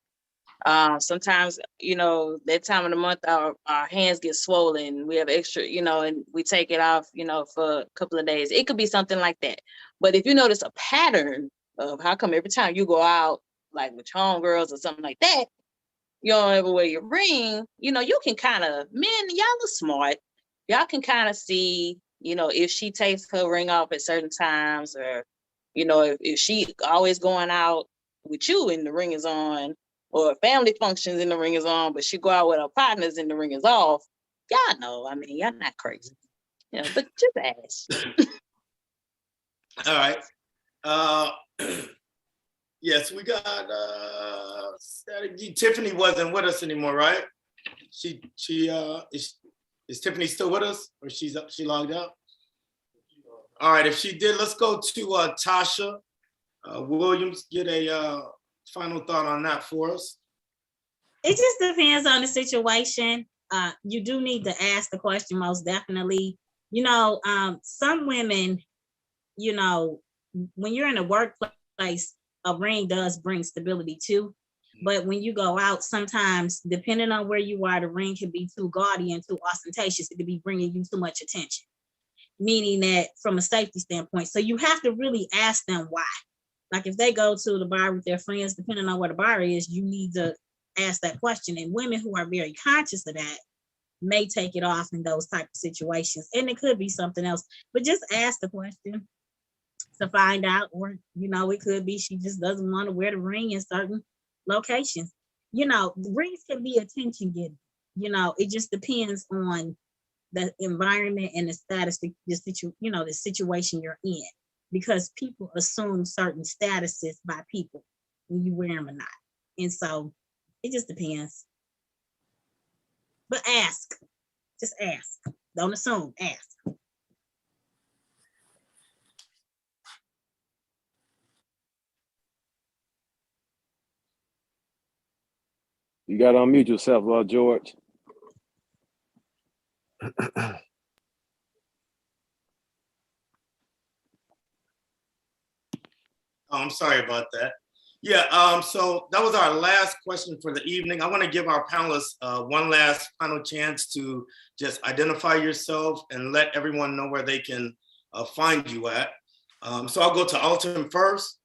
sometimes, that time of the month, our hands get swollen. We have extra, and we take it off, for a couple of days. It could be something like that. But if you notice a pattern of how come every time you go out, like with your homegirls or something like that, you don't ever wear your ring, you can kind of, men, y'all are smart. Y'all can kind of see, if she takes her ring off at certain times, or, if she always going out with you and the ring is on, or family functions and the ring is on, but she go out with her partners and the ring is off. Y'all know, I mean, y'all not crazy. But just ask. All right. Yes, we got Tiffany wasn't with us anymore, right? Is Tiffany still with us, or she logged out? All right, if she did, let's go to Tasha Williams. Get a final thought on that for us. It just depends on the situation. You do need to ask the question, most definitely. Some women, when you're in a workplace, a ring does bring stability too. But when you go out, sometimes, depending on where you are, the ring can be too gaudy and too ostentatious. It could be bringing you too much attention, meaning that from a safety standpoint. So you have to really ask them why. Like if they go to the bar with their friends, depending on where the bar is, you need to ask that question. And women who are very conscious of that may take it off in those type of situations. And it could be something else, but just ask the question to find out. Or, you know, it could be she just doesn't want to wear the ring in certain locations. You know, rings can be attention getting. You know, it just depends on the environment and the status, the situation you're in, because people assume certain statuses by people when you wear them or not. And so it just depends. But ask, just ask. Don't assume, ask. You got to unmute yourself, George. Oh, I'm sorry about that. Yeah, so that was our last question for the evening. I want to give our panelists one last final chance to just identify yourself and let everyone know where they can find you at. So I'll go to Alton first.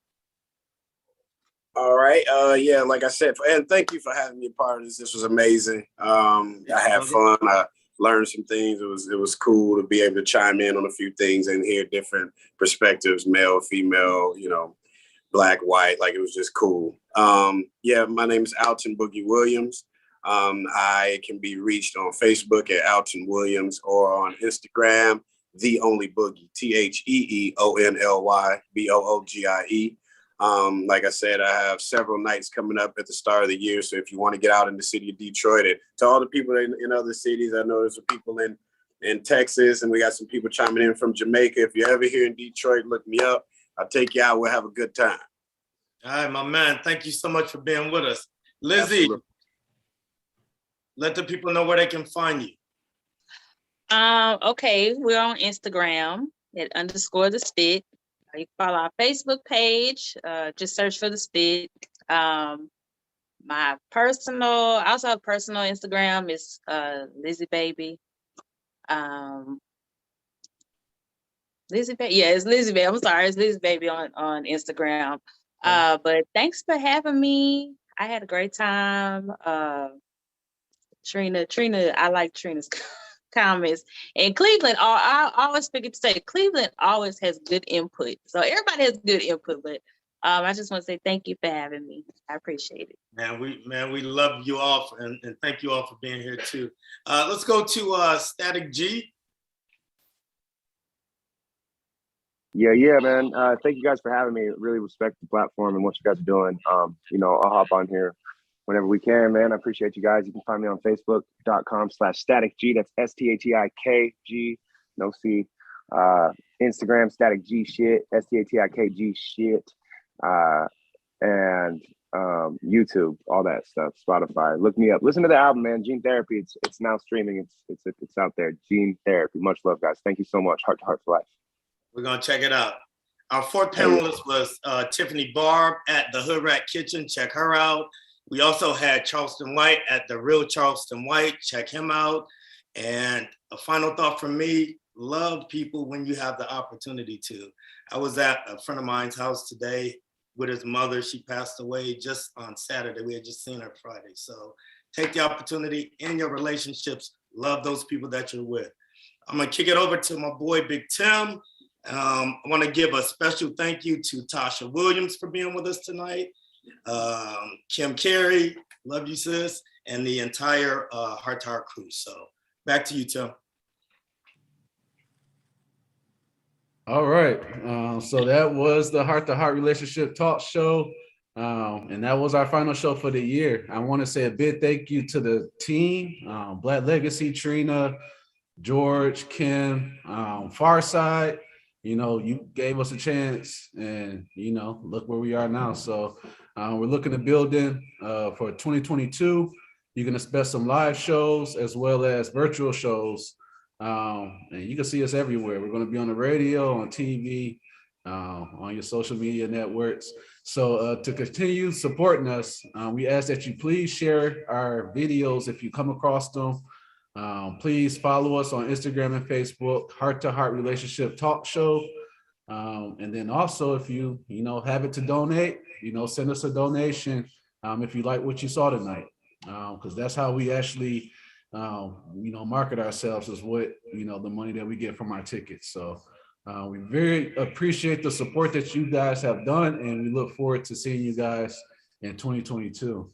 All right. Yeah, like I said, and thank you for having me a part of this. This was amazing. I had fun. I learned some things. It was cool to be able to chime in on a few things and hear different perspectives, male, female, you know, black, white. Like, it was just cool. Yeah, my name is Alton Boogie Williams. I can be reached on Facebook at Alton Williams or on Instagram, The Only Boogie, TheOnlyBoogie. Like I said, I have several nights coming up at the start of the year. So if you want to get out in the city of Detroit, and to all the people in other cities, I know there's some people in Texas, and we got some people chiming in from Jamaica. If you're ever here in Detroit, look me up. I'll take you out. We'll have a good time. All right, my man. Thank you so much for being with us. Lizzie, absolutely. Let the people know where they can find you. Okay, we're on Instagram at _the_spit. You can follow our Facebook page. Just search for The Spit. My personal, I also have personal Instagram is Lizzie Baby. Lizzie Baby, yeah, it's Lizzie Baby. I'm sorry, it's Lizzie Baby on Instagram. But thanks for having me. I had a great time. Trina, I like Trina's comments. And Cleveland, I always forget to say, Cleveland always has good input. So everybody has good input, but I just want to say thank you for having me. I appreciate it. Man, we love you all, and thank you all for being here too. Let's go to Statik G. Yeah, man. Thank you guys for having me. Really respect the platform and what you guys are doing. You know, I'll hop on here whenever we can, man. I appreciate you guys. You can find me on Facebook.com/Statik G. That's STATIKG, no C. Instagram, Statik G shit, STATIKG shit. And YouTube, all that stuff, Spotify. Look me up. Listen to the album, man. Gene Therapy. It's now streaming. It's out there. Gene Therapy. Much love, guys. Thank you so much. Heart to Heart for Life. We're gonna check it out. Our fourth panelist was Tiffany Barber at the Hood Rat Kitchen. Check her out. We also had Charleston White at the Real Charleston White. Check him out. And a final thought from me, love people when you have the opportunity to. I was at a friend of mine's house today with his mother. She passed away just on Saturday. We had just seen her Friday. So take the opportunity in your relationships. Love those people that you're with. I'm gonna kick it over to my boy, Big Tim. I wanna give a special thank you to Tasha Williams for being with us tonight. Kim Carey, love you, sis, and the entire Heart to Heart crew. So back to you, Tim. All right. So that was the Heart to Heart Relationship Talk Show. And that was our final show for the year. I want to say a big thank you to the team, Black Legacy, Trina, George, Kim, Pharcyde. You know, you gave us a chance, and, you know, look where we are now. So we're looking to build in for 2022. You can expect some live shows as well as virtual shows. And you can see us everywhere. We're going to be on the radio, on TV, on your social media networks. So to continue supporting us, we ask that you please share our videos if you come across them. Please follow us on Instagram and Facebook, Heart to Heart Relationship Talk Show. And then also, if you have it to donate, send us a donation if you like what you saw tonight, because that's how we actually, market ourselves, is what, the money that we get from our tickets. So we very appreciate the support that you guys have done, and we look forward to seeing you guys in 2022.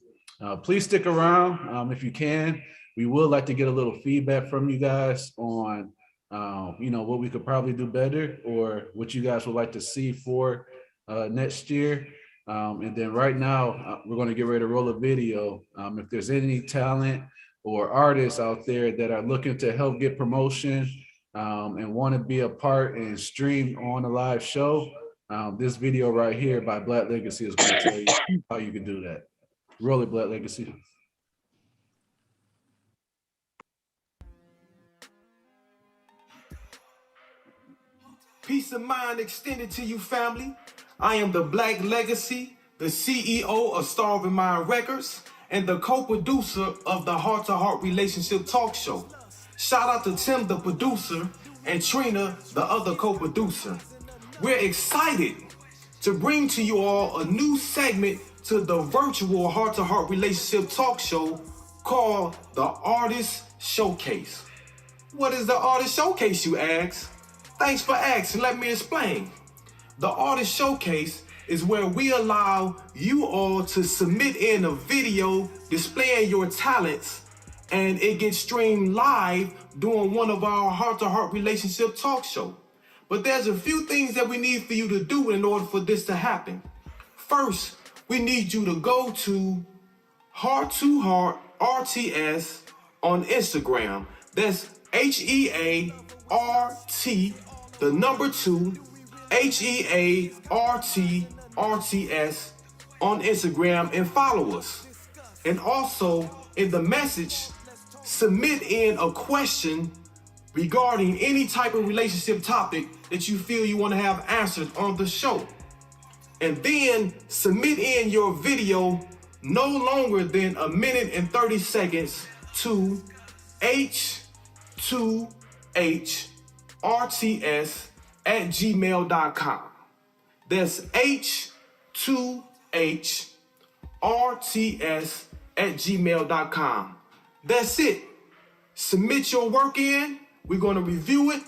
Please stick around if you can. We would like to get a little feedback from you guys on what we could probably do better, or what you guys would like to see for next year. And then right now, we're going to get ready to roll a video. If there's any talent or artists out there that are looking to help get promotion and want to be a part and stream on a live show, this video right here by Black Legacy is going to tell you how you can do that. Roll it, Black Legacy. Peace of mind extended to you, family. I am the Black Legacy, the CEO of Starving Mind Records, and the co-producer of the Heart to Heart Relationship Talk Show. Shout out to Tim, the producer, and Trina, the other co-producer. We're excited to bring to you all a new segment to the virtual Heart to Heart Relationship Talk Show called the Artist Showcase. What is the Artist Showcase, you ask? Thanks for asking. Let me explain. The Artist Showcase is where we allow you all to submit in a video displaying your talents, and it gets streamed live during one of our heart-to-heart relationship talk show. But there's a few things that we need for you to do in order for this to happen. First, we need you to go to Heart to Heart RTS on Instagram. That's HEART, the number 2, HEART, RTS on Instagram, and follow us. And also in the message, submit in a question regarding any type of relationship topic that you feel you want to have answered on the show. And then submit in your video no longer than 1 minute and 30 seconds to h2hrts@gmail.com. That's h2hrts@gmail.com. That's it. Submit your work in. We're going to review it.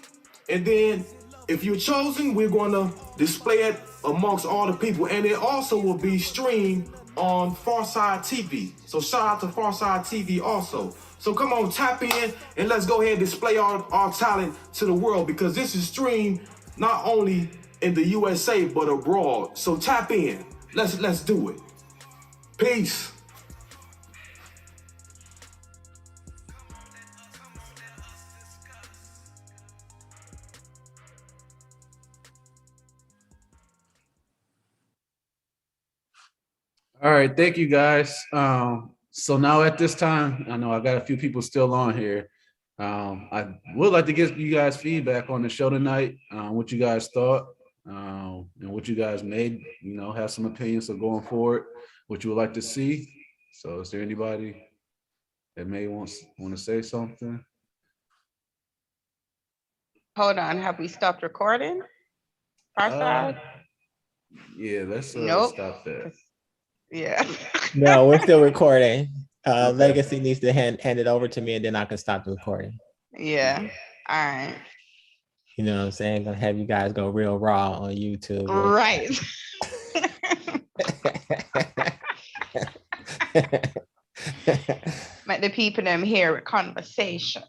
And then if you're chosen, we're going to display it amongst all the people. And it also will be streamed on PharcydeTV. So shout out to PharcydeTV also. So come on, tap in and let's go ahead and display our talent to the world, because this is streamed not only in the USA but abroad. So tap in. Let's do it. Peace. All right, thank you guys. So now at this time, I know I got a few people still on here. I would like to get you guys feedback on the show tonight, what you guys thought, and what you guys made, have some opinions of going forward, what you would like to see. So is there anybody that may want to say something? Hold on, have we stopped recording? Farcyde? Yeah, let's stop that. Yeah. No, we're still recording. Legacy needs to hand it over to me, and then I can stop the recording. Yeah. All right. You know what I'm saying? Gonna have you guys go real raw on YouTube. Right. Let the people them hear a conversation.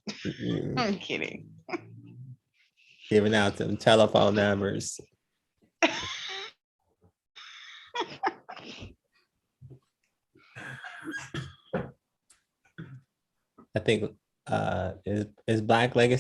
I'm kidding. Giving out some telephone numbers. I think is Black Legacy